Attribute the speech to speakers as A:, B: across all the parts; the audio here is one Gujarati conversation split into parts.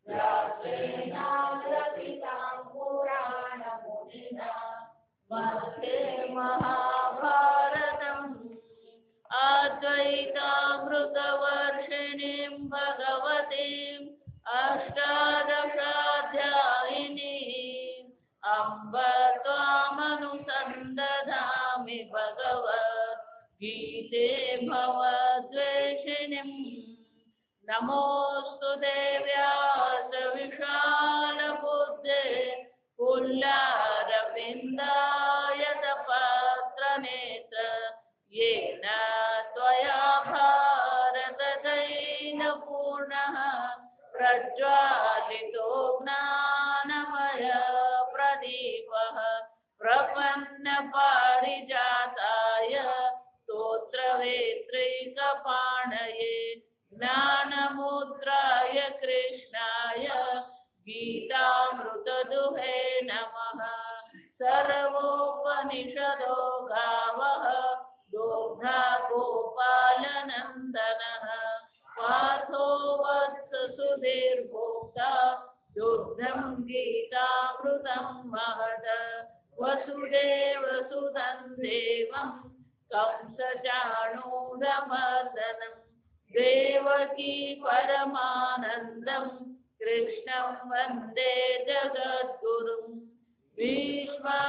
A: व्यासेनाग्रथितां पुराणमुनिना वन्दे महाभारतम् अद्वैतामृतवर्षिणीं भगवतीम् अष्टादशाध्यायिनीम् अम्ब त्वामनुसन्दधामि भगवद्गीते भवद्वेषिणीम् नमोऽस्तु देव्यास विशालबुद्धे पुल्लारविन्दायतपत्रनेत्र येन त्वया भारतदैनपूर्णः प्रज्वालितो ज्ञानमय प्रदीपः प्रपन्नपारिजाताय स्तोत्रवेत्रैकपाणये ज्ञानमुद्राय कृष्णाय गीतामृतदुहे नमः। सर्वोपनिषदो गावः दोग्धा गोपालनन्दनः पार्थो वत्ससुधीर्भोक्ता दुग्धं गीतामृतं महद वसुदेवसुतं देवं कंसचाणूरमर्दनम् देवकी परमानन्दं कृष्णं वन्दे जगद्गुरुं भीष्मद्रोणतदा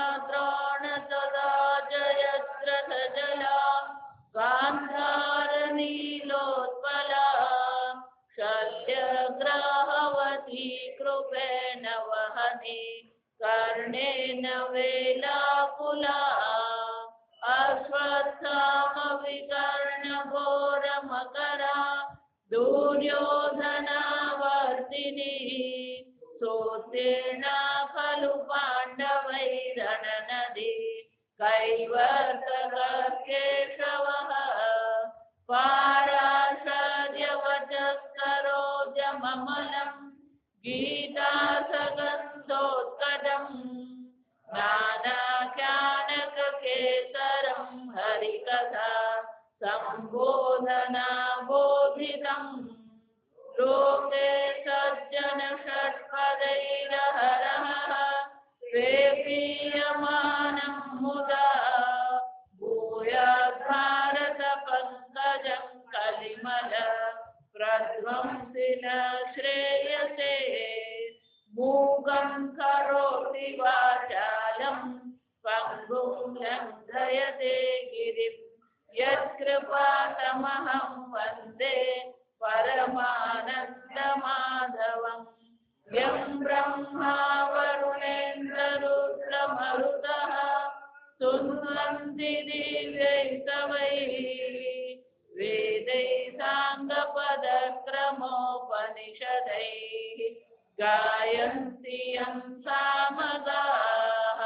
A: जयद्रथजला गान्धारनीलोत्पला शल्यग्राहवती कृपेण वहने कर्णेन वेलाकुला अश्वत्थामविकर्णघोरमकरा दुर्योधनावर्तिनी सोत्तीर्णा खलु पाण्डवैरणनदी कैवर्तककेशवः पाराशर्यवचस्करोजममलं गीतासगन्धोत्कटम् नानाख्यानककेसरं हरिकथा सम्बोधना बोधितम् लोके सज्जन षट्पदैरहरः प्रेपीयमानं मुदा भूयाद्भारत पङ्कजं कलिमल प्रध्वंसि न श्रेयसे मूगं करोति वाचालं पङ्गुं लङ्घयते गिरिं यत्कृपातमहं वन्दे परमानन्दमाधवम् यं ब्रह्मा वरुणेन्द्ररुद्रमरुतः स्तुन्वन्ति दिव्यैस्तवैः वेदैः साङ्गपदक्रमोपनिषदैः गायन्ति यं सामगाः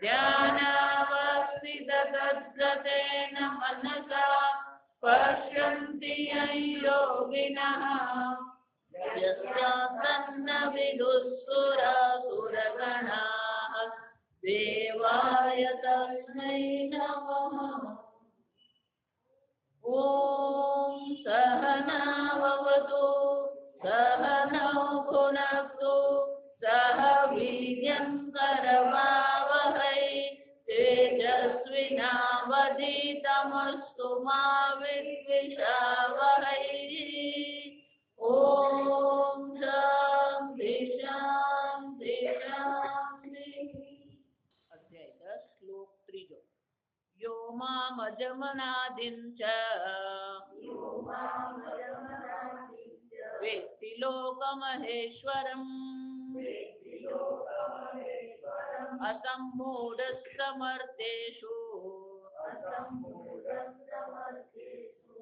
A: ध्यानावस्थिततद्गतेन मनसा पश्यन्ति यं योगिनः यस्यान्तन्न विदुःसुरासुरगणाः देवाय तस्मै नमः। ॐ सहनाववतु सहनौ भुनक्तु सह वीर्यं करवावहै तेजस्विनावधीतमस्तु मा विद्विषावहै। ॐ शान्ति शान्ति शान्ति। अध्याय 10 श्लोक 3 यो मामजमनादिं च वेत्ति लोकमहेश्वरम् असम्मूढस्तमर्थेषु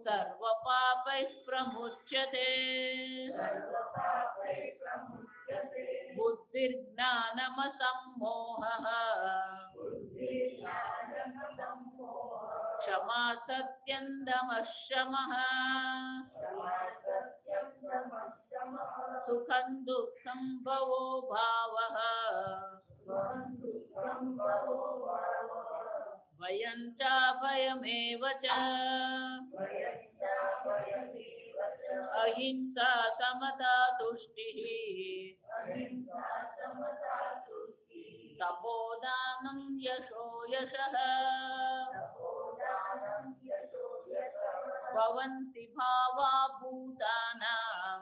A: सर्वपापैः प्रमुच्यते बुद्धिर्ज्ञानमसम्मोहः क्षमा सत्यं दमः शमः सुखं दुःखं भवो भावः भयं च भयमेव च અહિંસા સમતા તુષ્ટિ તપોદાનમ યશો યશઃ ભવન્તિ ભાવા ભૂતાનાં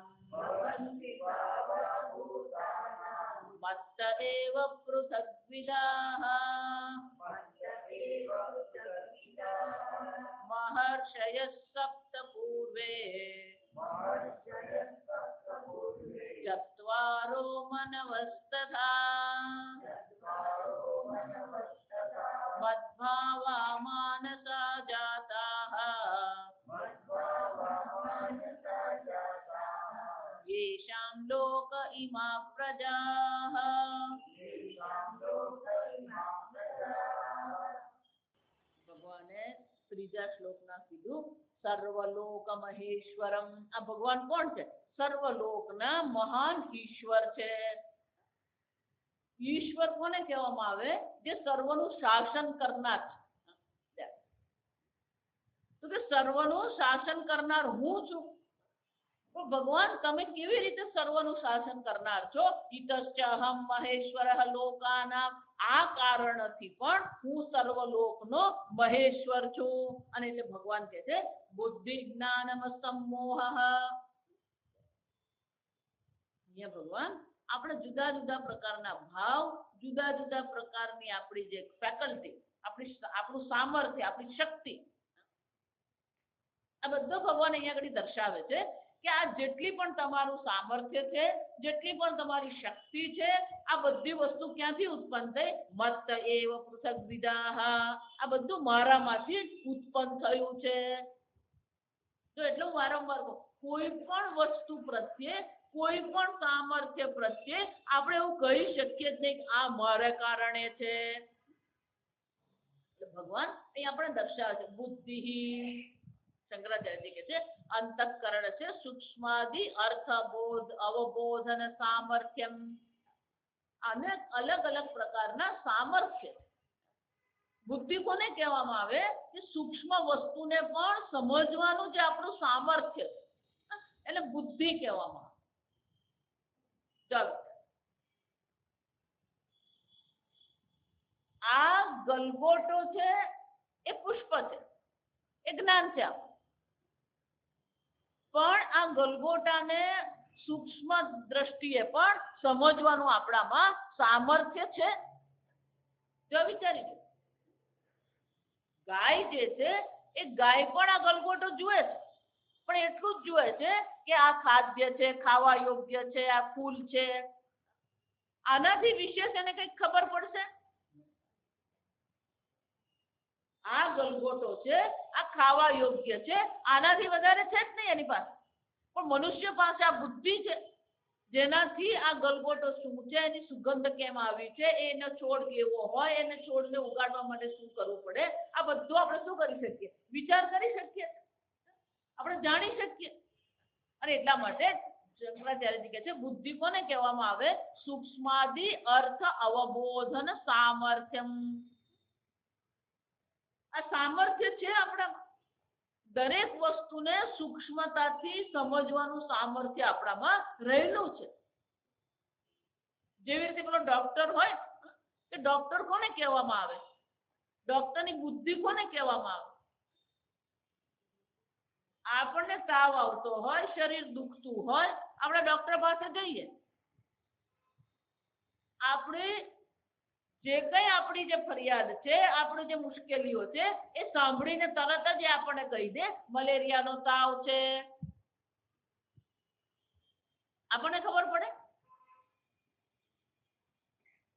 A: મત્ત એવ પૃથગ્વિદાઃ મહર્ષયः સપ્ત પૂર્વે ચત્વારો મનવસ્તથા મદ્ભાવા માનસા જાતાઃ येषां लोक इमा प्रजाः ભગવાને ત્રીજા શ્લોકના કીધું સર્વલોક મહેશ્વરમ. આ ભગવાન કોણ છે? સર્વલોકના મહાન ઈશ્વર છે. ઈશ્વર કોને કહેવામાં આવે? જે સર્વનું શાસન કરનાર છે. તો કે સર્વનું શાસન કરનાર હું છું. તો ભગવાન તમે કેવી રીતે સર્વનું શાસન કરનાર છો? ઈતશ્ચહમ મહેશ્વરઃ લોકાનામ. આ કારણથી પણ હું સર્વલોકનો મહેશ્વર છું. અને એટલે ભગવાન કહે છે બુદ્ધિ જ્ઞાનમ સંમોહ. અહીંયા ભગવાન આપણે જુદા જુદા પ્રકારના ભાવ, જુદા જુદા પ્રકારની આપણી જે ફેકલ્ટી, આપણું સામર્થ્ય, આપણી શક્તિ, આ બધો ભગવાન અહીંયા આગળ દર્શાવે છે કે આ જેટલી પણ તમારું સામર્થ્ય છે, જેટલી પણ તમારી શક્તિ છે, આ બધી વસ્તુ ક્યાંથી ઉત્પન્ન થઈ? મત્ત એવ પૃથગ્વિદાઃ. આ બધું મારામાંથી ઉત્પન્ન થયું છે. તો એટલે હું વારંવાર કહું, કોઈ પણ વસ્તુ પ્રત્યે, કોઈ પણ સામર્થ્ય પ્રત્યે આપણે એવું કહી શકીએ જ નહીં કે આ મારા કારણે છે. ભગવાન અહીં આપણે દર્શાવે છે બુદ્ધિ. શંકરાચાર્યજી કહે છે અંતઃકરણ છે સૂક્ષ્માદિ અર્થબોધ અવબોધન સામર્થ્યમ. અને અલગ અલગ પ્રકારના સામર્થ્ય. બુદ્ધિ કોને કહેવામાં આવે? કે સૂક્ષ્મ વસ્તુને પણ સમજવાનું જે આપણું સામર્થ્ય, એટલે બુદ્ધિ કહેવામાં આવે. ચાલો, આ ગલગોટો છે એ પુષ્પ છે, એ જ્ઞાન છે. પણ આ ગલગોટાને સૂક્ષ્મ દ્રષ્ટિએ પણ સમજવાનું આપણામાં સામર્થ્ય છે. જો વિચારી લો, ગાય જે છે એ ગાય પણ આ ગલગોટો જુએ છે, પણ એટલું જ જુએ છે કે આ ખાદ્ય છે, ખાવા યોગ્ય છે, આ ફૂલ છે. આનાથી વિશેષ એને કઈક ખબર પડશે? આ ગલગોટો છે, આ ખાવા યોગ્ય છે, આનાથી વધારે છે જ નહીં એની પાસે. પણ મનુષ્ય પાસે આ બુદ્ધિ છે જેનાથી આ ગલગોટો શું છે, એની સુગંધ કેમ આવી છે, એનો છોડ કેવો હોય, એને છોડને ઉગાડવા માટે શું કરવું પડે, આ બધું આપણે શું કરી શકીએ? વિચાર કરી શકીએ, આપણે જાણી શકીએ. અને એટલા માટે શંકરાચાર્યજી કહે છે બુદ્ધિ કોને કહેવામાં આવે? સૂક્ષ્માદિ અર્થ અવબોધન સામર્થ્યમ. આ સામર્થ્ય છે આપણામાં. દરેક વસ્તુને સૂક્ષ્મતાથી સમજવાનું સામર્થ્ય આપણામાં રહેલું છે. જેવી રીતે પેલો ડોક્ટર હોય, કે ડોક્ટર કોને કહેવામાં આવે? ડોક્ટરની બુદ્ધિ કોને કહેવામાં આવે? આપણને તાવ આવતો હોય, શરીર દુખતું હોય, આપણે ડોક્ટર પાસે જઈએ. આપણે જે કઈ આપણી જે ફરિયાદ છે, આપણી જે મુશ્કેલીઓ છે, એ સાંભળીને તરત જ આપણને કહી દે મલેરિયાનો તાવ છે. આપણને ખબર પડે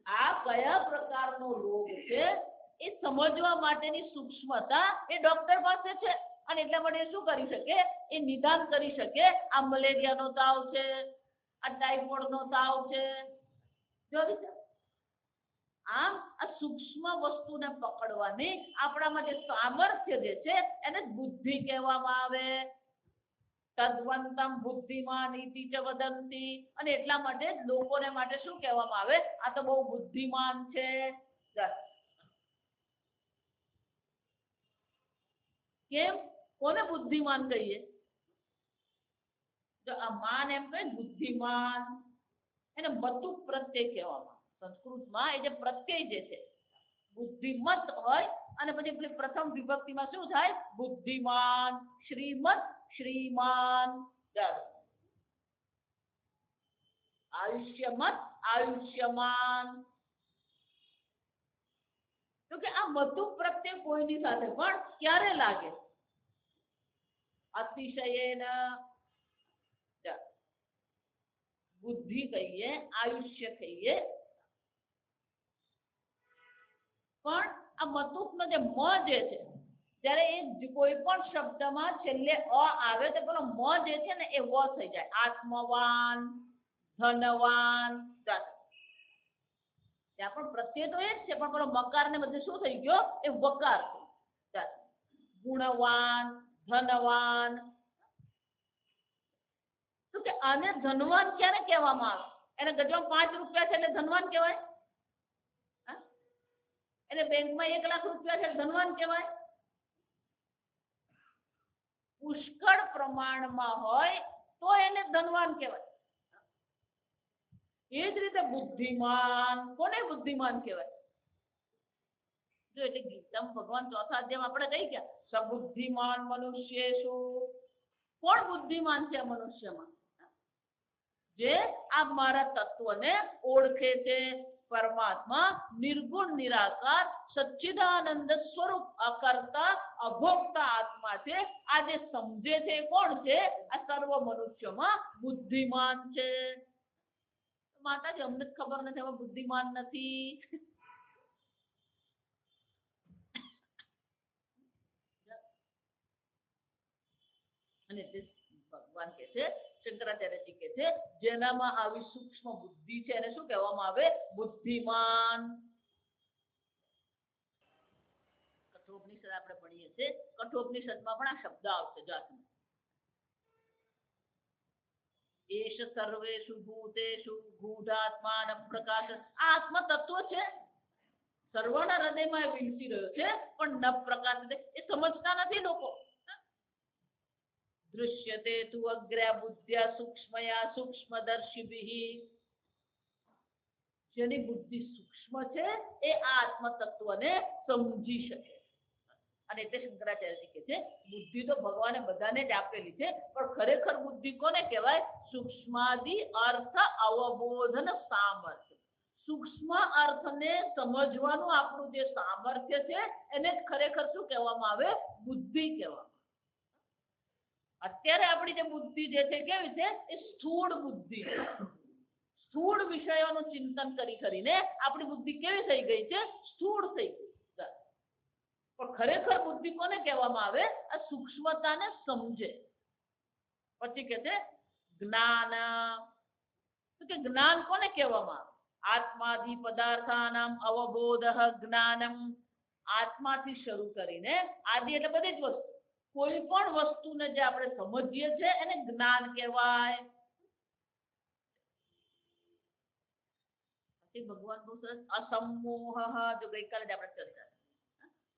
A: આ કયા પ્રકારનો રોગ છે એ સમજવા માટેની સૂક્ષ્મતા એ ડોક્ટર પાસે છે. અને એટલા માટે શું કરી શકે? એ નિદાન કરી શકે. આ મલેરિયાનો તાવ છે, આ ટાઇફોઇડનો તાવ છે. જો આમ આ સૂક્ષ્મ વસ્તુને પકડવાની આપણામાં જે સામર્થ્ય જે છે એને બુદ્ધિ કહેવામાં આવે. તદ્વંતમ બુદ્ધિમાન ઇતિ ચ વદંતી. અને એટલા માટે લોકોને માટે શું કહેવામાં આવે? આ તો બહુ બુદ્ધિમાન છે. કેમ? કોને બુદ્ધિમાન કહીએ? આ માન એમ કહે બુદ્ધિમાન એને મતુ પ્રત્યય કહેવામાં સંસ્કૃતમાં એ જે પ્રત્યય જે છે બુદ્ધિમત હોય અને પછી પ્રથમ વિભક્તિમાં શું થાય બુદ્ધિમાન શ્રીમત શ્રીમાન આયુષ્યમત આયુષ્યમાન તો કે આ મતુ પ્રત્યય કોઈની સાથે પણ ક્યારે લાગે અતિશયેન બુદ્ધિ કહીએ આયુષ્ય કહીએ પણ આ મતુકનો જે મ જે છે જ્યારે એ કોઈ પણ શબ્દમાં છેલ્લે અ આવે તો પેલો મ જે છે ને એ વ થઈ જાય આત્મવાન ધનવાન ત્યાં પણ પ્રત્યય તો એ જ છે પણ પેલો મકાર ને બધે શું થઈ ગયો એ વકાર ગુણવાન ધનવાન તો કે આને ધનવાન ક્યારે કહેવામાં આવે એને ગજવામાં 5 રૂપિયા છે એટલે ધનવાન કહેવાય એને બેંકમાં 1 લાખ રૂપિયા છે ધનવાન કહેવાય પુષ્કળ પ્રમાણમાં હોય તો એને ધનવાન કહેવાય એ જ રીતે બુદ્ધિમાન કોને બુદ્ધિમાન કહેવાય જો એટલે ગીતામાં ભગવાન ચોથા અધ્યાયમાં આપણે કહી ગયા સબુદ્ધિમાન મનુષ્યેષુ કોણ બુદ્ધિમાન છે મનુષ્યમાં જે આ મારા તત્વને ઓળખે છે પરમાત્મા નિર્ગુણ નિરાકાર સચ્ચિદાનંદ સ્વરૂપ અકર્તા અભોક્તા આત્મા છે આ જે સમજે છે કોણ છે આ સર્વ મનુષ્યમાં બુદ્ધિમાન છે માતાજી અમને જ ખબર નથી અમે બુદ્ધિમાન નથી અને ભગવાન કે છે શંકરાચાર્યજી કે છે જેનામાં આવી સૂક્ષ્મ બુદ્ધિ છે એને શું કહેવામાં આવે બુદ્ધિમાન કઠોપનિષદ આપણે ભણીએ છીએ કઠોપનિષદમાં પણ આ શબ્દ આવશે જાતનો એશ સર્વેષુ ભૂતેષુ ગૂઢાત્માન પ્રકાશ આત્મ તત્વ છે સર્વના હૃદયમાં વિંસી રહ્યો છે પણ ન પ્રકાશ એ સમજતા નથી લોકો દૃશ્યતે તુ અગ્ર્યા બુદ્ધ્યા સૂક્ષ્મયા સૂક્ષ્મદર્શિભિઃ જેની બુદ્ધિ સૂક્ષ્મ છે એ આત્મ તત્વને સમજી શકે અને એટલે શંકરાચાર્યજી કહે છે બુદ્ધિ તો ભગવાને બધાને જ આપેલી છે પણ ખરેખર બુદ્ધિ કોને કહેવાય સૂક્ષ્માદિ અર્થ અવબોધન સામર્થ્ય સૂક્ષ્મ અર્થને સમજવાનું આપણું જે સામર્થ્ય છે એને જ ખરેખર શું કહેવામાં આવે બુદ્ધિ કહેવામાં અત્યારે આપણી જે બુદ્ધિ જે છે કેવી છે એ સ્થૂળ બુદ્ધિ સ્થૂળ વિષયોનું ચિંતન કરીને આપણી બુદ્ધિ કેવી થઈ ગઈ છે સ્થૂળ થઈ ગઈ પણ ખરેખર બુદ્ધિ કોને કહેવામાં આવે આ સૂક્ષ્મતાને સમજે પછી કે છે જ્ઞાન તો કે જ્ઞાન કોને કહેવામાં આવે આત્માદિ પદાર્થાનામ અવબોધ જ્ઞાનમ આત્માથી શરૂ કરીને આદિ એટલે બધી જ વસ્તુ કોઈ પણ વસ્તુને જે આપણે સમજીએ છીએ એને જ્ઞાન કહેવાય પછી ભગવાન બહુ સરસ અસમોહ જો ગઈકાલે જ આપણે ચર્ચા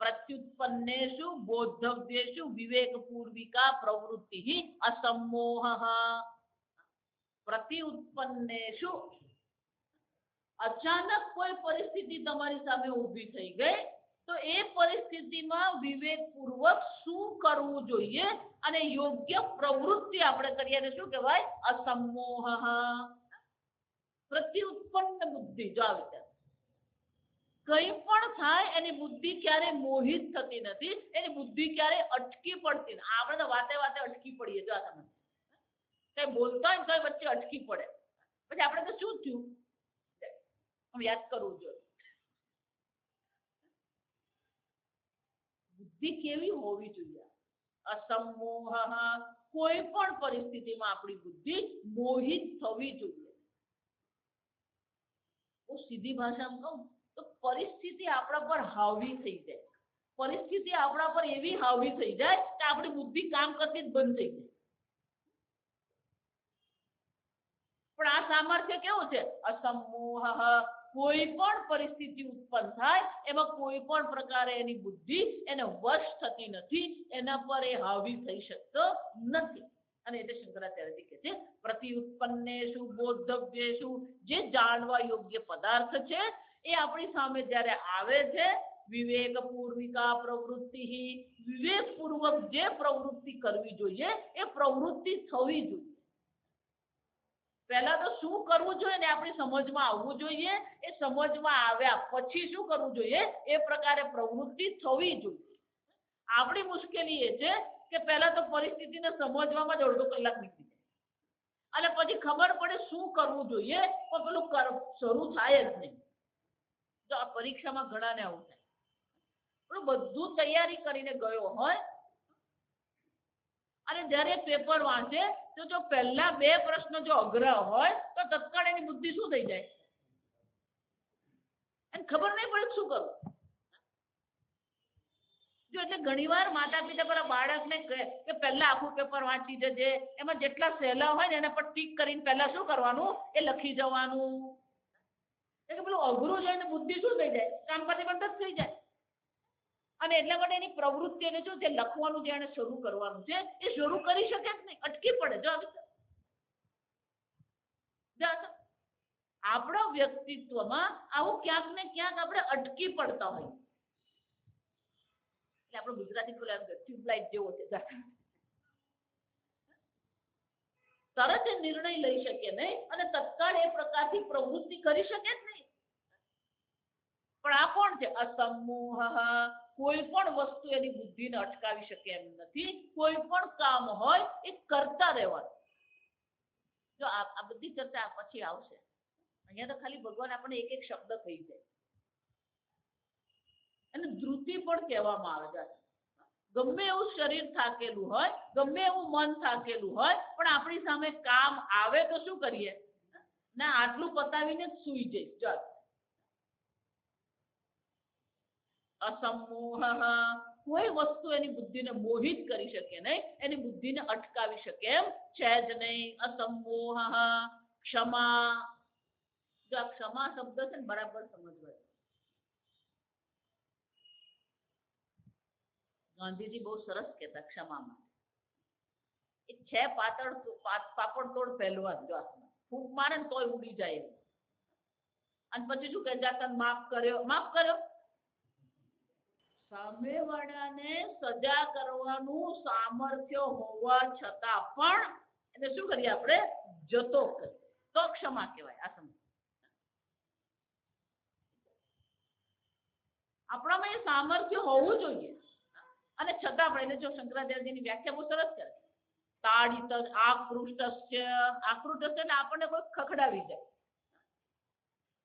A: પ્રત્યુત્પન્નેષુ બોધવ્યેષુ વિવેક પૂર્વિકા પ્રવૃત્તિ અસમોહ પ્રત્યુત્પન્નેષુ અચાનક કોઈ પરિસ્થિતિ તમારી સામે ઊભી થઈ ગઈ તો એ પરિસ્થિતિમાં વિવેક પૂર્વક શું કરવું જોઈએ અને યોગ્ય પ્રવૃત્તિ આપણે કરીએ તો શું કહેવાય અસમોહ પ્રત્યુત્પન્ન બુદ્ધિ જો આ વિચાર કઈ પણ થાય એની બુદ્ધિ ક્યારે મોહિત થતી નથી એની બુદ્ધિ ક્યારે અટકી પડતી નથી આપણે તો વાતે વાતે અટકી પડીએ જો આ તમે કઈ બોલતા હોય તો વચ્ચે અટકી પડે પછી આપણે તો શું થયું યાદ કરવું જોઈએ બુદ્ધિ કેવી હોવી જોઈએ અસમોહ કોઈ પણ પરિસ્થિતિમાં આપણી બુદ્ધિ મોહિત થવી જોઈએ હું સીધી ભાષામાં કહું તો પરિસ્થિતિ આપણા પર હાવી થઈ જાય પરિસ્થિતિ આપણા પર એવી હાવી થઈ જાય કે આપણી બુદ્ધિ કામ કરતી જ બંધ થઈ જાય પણ આ સામર્થ્ય કેવું છે અસમોહ કોઈ પણ પરિસ્થિતિ ઉત્પન્ન થાય એમાં કોઈ પણ પ્રકારે એની બુદ્ધિ એને વશ થતી નથી એના પર એ હાવી થઈ શકતો નથી અને એટલે શંકરાચાર્યજી કહે છે પ્રતિઉત્પન્નેષુ બોધવ્યેષુ જે જાણવા યોગ્ય પદાર્થ છે એ આપણી સામે જ્યારે આવે છે વિવેક પૂર્વિકા પ્રવૃત્તિ વિવેકપૂર્વક જે પ્રવૃત્તિ કરવી જોઈએ એ પ્રવૃત્તિ થવી જોઈએ. પહેલા તો શું કરવું જોઈએ ને આપણી સમજમાં આવવું જોઈએ. એ સમજમાં આવ્યા પછી શું કરવું જોઈએ એ પ્રકારે પ્રવૃત્તિ થવી જોઈએ. આપણી મુશ્કેલી એ છે કે પહેલા તો પરિસ્થિતિને સમજવામાં જ અડધો કલાક નીકળી જાય અને પછી ખબર પડે શું કરવું જોઈએ પણ પેલું શરૂ થાય જ નહીં. તો આ પરીક્ષામાં ઘણાને આવું થાય. પણ બધું તૈયારી કરીને ગયો હોય અને જ્યારે પેપર વાંચે તો જો પહેલા 2 પ્રશ્નો જો અઘરા હોય તો તત્કાળ એની બુદ્ધિ શું થઈ જાય એને ખબર નહીં પડે શું કરવું. જો એટલે ઘણીવાર માતા પિતા પેલા બાળકને કહે કે પહેલા આખું પેપર વાંચી જજે, એમાં જેટલા સહેલા હોય ને એના પર ટીક કરીને પહેલા શું કરવાનું એ લખી જવાનું. એટલે પેલું અઘરું જાય ને બુદ્ધિ શું થઈ જાય કામ પરથી બંધ જ થઈ જાય. અને એટલા માટે એની પ્રવૃત્તિને જો જે લખવાનું જે એને શરૂ કરવાનું છે એ શરૂ કરી શકે જ નહીં, અટકી પડે. જો આપણા વ્યક્તિત્વમાં આવું ક્યાંક ને ક્યાંક આપણે અટકી પડતા હોય. એટલે આપણો ગુજરાતી બોલે ટ્યુબલાઇટ જેવો છે. તરત એ નિર્ણય લઈ શકે નહીં અને તત્કાળ એ પ્રકારની પ્રવૃત્તિ કરી શકે જ નહીં. પણ આ કોણ છે? અસમૂહ. કોઈ પણ વસ્તુ એની બુદ્ધિને અટકાવી શકે એમ નથી. કોઈ પણ કામ હોય એ કરતા રહેવાનું. જો આ બધી ચર્ચા પછી આવશે. અહીંયા તો ખાલી ભગવાન આપણને એક એક શબ્દ કહી જાય અને ધ્રુતિ પણ કહેવામાં આવે છે. ગમે એવું શરીર થાકેલું હોય, ગમે એવું મન થાકેલું હોય, પણ આપણી સામે કામ આવે તો શું કરીએ ના આટલું પતાવીને જ સૂઈ જઈશ. ચાલ અસમૂહ. કોઈ વસ્તુ એની બુદ્ધિને મોહિત કરી શકે નહીં, એની બુદ્ધિને અટકાવી શકે એમ છે જ નહીં. અસમૂહ. ક્ષમા. જો આ ક્ષમા શબ્દ છે ને બરાબર સમજવા. ગાંધીજી બહુ સરસ કહેતા ક્ષમામાં. એ છે પાપડ તોડ પહેલવાન. જો ફૂંક મારે ને તોય ઉડી જાય. અને પછી શું કહે જાતન માફ કર્યો. સામેવાળાને સજા કરવાનું સામર્થ્ય હોવા છતાં પણ એને શું કરીએ આપણે જતો કરીએ તો ક્ષમા કહેવાય. આ સમજ આપણામાં એ સામર્થ્ય હોવું જોઈએ અને છતાં પણ એને જો શંકરાચાર્યની વ્યાખ્યા બહુ સરસ કરે. તાડિત આકૃષ્ટસ્ય. આકૃષ્ટ એટલે આપણને કોઈ ખખડાવી જાય.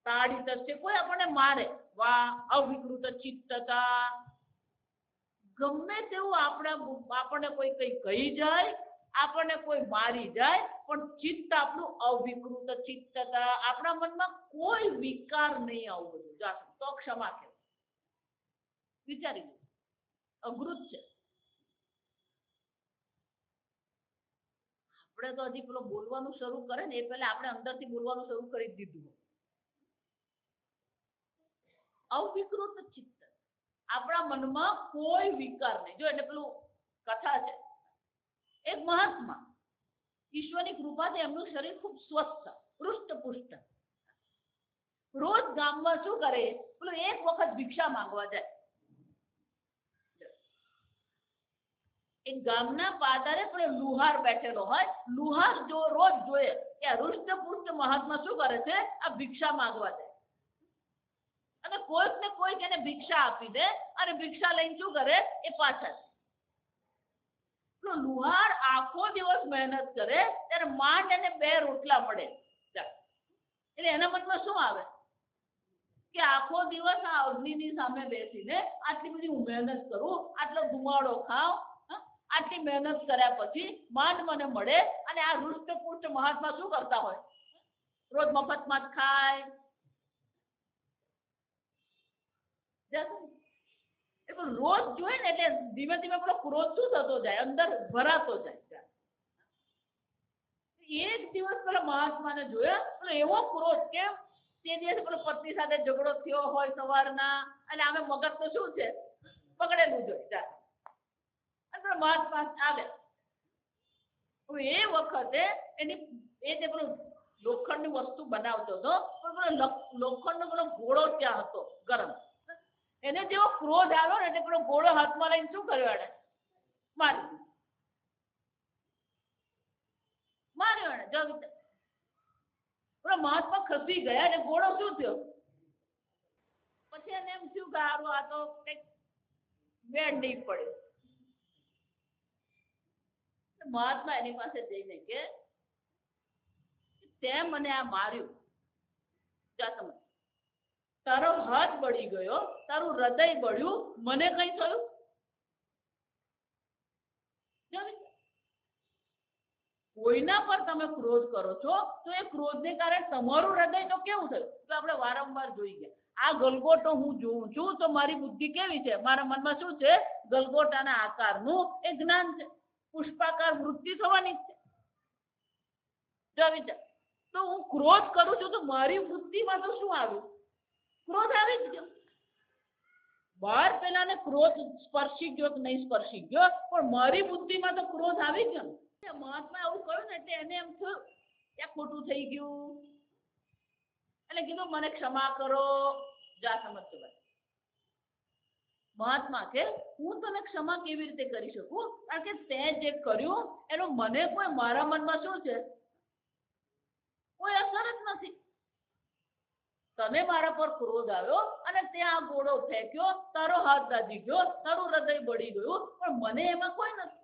A: તાડિતસ્ય કોઈ આપણને મારે. વા અવિકૃત ચિત્તતા. ગમે તેવું આપણને કોઈ કઈ કહી જાય, આપણને કોઈ મારી જાય, પણ ચિત્ત આપણું અવિકૃત ચિત્તતા. આપણા મનમાં કોઈ વિકાર નહીં આવવો જોઈએ તો ક્ષમા કહેવાય. વિચારી લો, અઘરું જ છે. આપણે તો હજી પેલો બોલવાનું શરૂ કરે ને એ પહેલા આપણે અંદરથી બોલવાનું શરૂ કરી દીધું. અવિકૃત ચિત્ત. આપણા મનમાં કોઈ વિકાર નહીં. જો એટલે પેલું કથા છે, એક મહાત્મા ઈશ્વરની કૃપાથી એમનું શરીર ખૂબ સ્વસ્થ, હૃષ્ટપુષ્ટ. રોજ ગામમાં શું કરે પેલું એક વખત ભિક્ષા માંગવા જાય. એક ગામના પાદરે પણ લુહાર બેઠેલો હોય. લુહાર જો રોજ જોઈએ કે હૃષ્ટપુષ્ટ મહાત્મા શું કરે છે આ ભિક્ષા માંગવા જાય અને કોઈક ને કોઈક એને ભિક્ષા આપી દે અને ભિક્ષા લઈને શું કરે એ પાછા. લુહાર આખો દિવસ મહેનત કરે ત્યારે માંડ એને 2 રોટલા મળે. એટલે એના મનમાં શું આવે કે આખો દિવસ આ અગ્નિની સામે બેસીને આટલી બધી હું મહેનત કરું, આટલો ધુમાડો ખાઉં, આટલી મહેનત કર્યા પછી માંડ મને મળે અને આ હૃષ્ટપુષ્ટ મહાત્મા શું કરતા હોય રોજ મફતમાં જ ખાય. રોજ જોઈએ ને એટલે ધીમે ધીમે પેલો ક્રોધ શું થતો જાય અંદર ભરાતો જાય. એક દિવસ પેલા મહાત્માને જોયા પેલો એવો ક્રોધ કે તે દિવસે પેલો પત્ની સાથે ઝઘડો થયો હોય સવારના અને આમે મગજ તો શું છે પકડેલું જોઈએ. મહાત્મા આવે એ વખતે એની એ જે પેલો લોખંડની વસ્તુ બનાવતો હતો પણ પેલો લોખંડનો પેલો ઘોડો ત્યાં હતો ગરમ. એને જેવો ક્રોધ આવ્યો ને એટલે પેલો ઘોડો હાથમાં લઈને શું કર્યું એને મારી દીધો. માર્યો એને જો પેલો મહાત્મા ખસી ગયા અને ઘોડો શું થયો પછી એને એમ થયું કે હારું આ તો કઈક વેડ નહીં પડે. મહાત્મા એની પાસે જઈને કે તે મને આ માર્યું જા સમજ તારો હાથ બળી ગયો તારું હૃદય બળ્યું મને કઈ થયું. કોઈના પર તમે ક્રોધ કરો છો તો એ ક્રોધને કારણે તમારું હૃદય તો કેવું થયું તો આપણે વારંવાર જોઈ ગયા. આ ગલગોટો હું જોઉં છું તો મારી બુદ્ધિ કેવી છે મારા મનમાં શું છે ગલગોટાના આકારનું એ જ્ઞાન છે. પુષ્પાકાર વૃત્તિ થવાની છે. જો વિચાર તો હું ક્રોધ કરું છું તો મારી વૃત્તિમાં તો શું આવ્યું ક્રોધ આવી જ ગયો. બહાર પેલાને ક્રોધ સ્પર્શી ગયો કે નહીં સ્પર્શી ગયો પણ મારી બુદ્ધિમાં તો ક્રોધ આવી ગયો. મહાત્મા એવું કહ્યું ને એટલે એને એમ થયું ત્યાં ખોટું થઈ ગયું એટલે કીધું મને ક્ષમા કરો જા સમજતો ભાઈ. મહાત્મા કે હું તને ક્ષમા કેવી રીતે કરી શકું કારણ કે તે જે કર્યું એનો મને કોઈ મારા મનમાં શું છે કોઈ અસર જ નથી. તને મારા પર ક્રોધ આવ્યો અને ત્યાં ઘોડો ફેંક્યો તારો હાથ દાજી ગયો તારું હૃદય બળી ગયું પણ મને એમાં કોઈ નથી.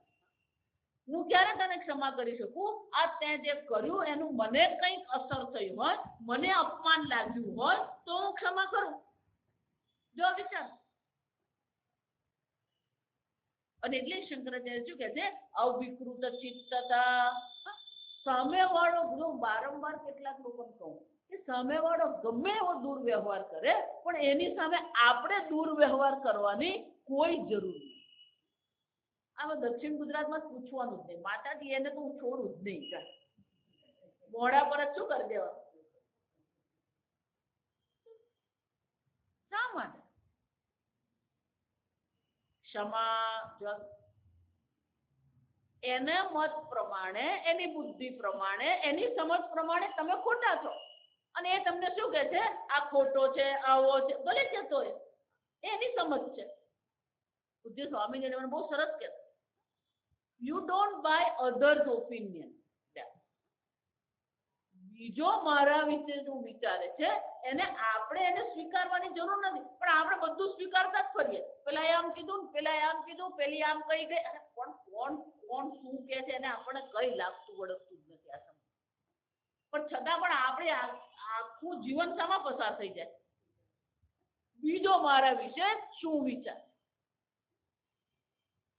A: હું ક્યારે તને ક્ષમા કરી શકું આ તે જે કર્યું એનું મને કંઈક અસર થઈ હોય મને અપમાન લાગ્યું હોય તો હું ક્ષમા કરું. જો વિચાર અને એટલે શંકરાચાર્ય શું કહે છે અવિકૃત ચિત્તતા. સામેવાળો હું વારંવાર કેટલાક લોકોને કહું કે સામેવાળો ગમે એવો દુર્વ્યવહાર કરે પણ એની સામે આપણે દુર્વ્યવહાર કરવાની કોઈ જરૂર નથી. આમાં દક્ષિણ ગુજરાતમાં પૂછવાનું જ નહીં માતાજી એને તો હું છોડું જ નહીં મોઢા પર જ શું કરી દેવા. શા માટે ક્ષમા એને મત પ્રમાણે એની બુદ્ધિ પ્રમાણે એની સમજ પ્રમાણે તમે ખોટા છો અને એ તમને શું કહે છે આ ખોટો છે આવો છે ભલે જતો હોય એની સમજ છે. પૂજ્ય સ્વામીજી મને બહુ સરસ કહેતા you don't buy others opinion. બીજો મારા વિશે શું વિચારે છે એને આપણે એને સ્વીકારવાની જરૂર નથી પણ આપણે બધું સ્વીકારતા જ ફરીએ. પેલા આમ કીધું પેલા આમ કીધું પેલી આમ કહી ગઈ કોણ કોણ કોણ શું કહે છે એને આપણને કઈ લાગતું વળગતું જ નથી આ સમય. પણ છતાં પણ આપણે આખું જીવન શામાં પસાર થઈ જાય બીજો મારા વિશે શું વિચાર.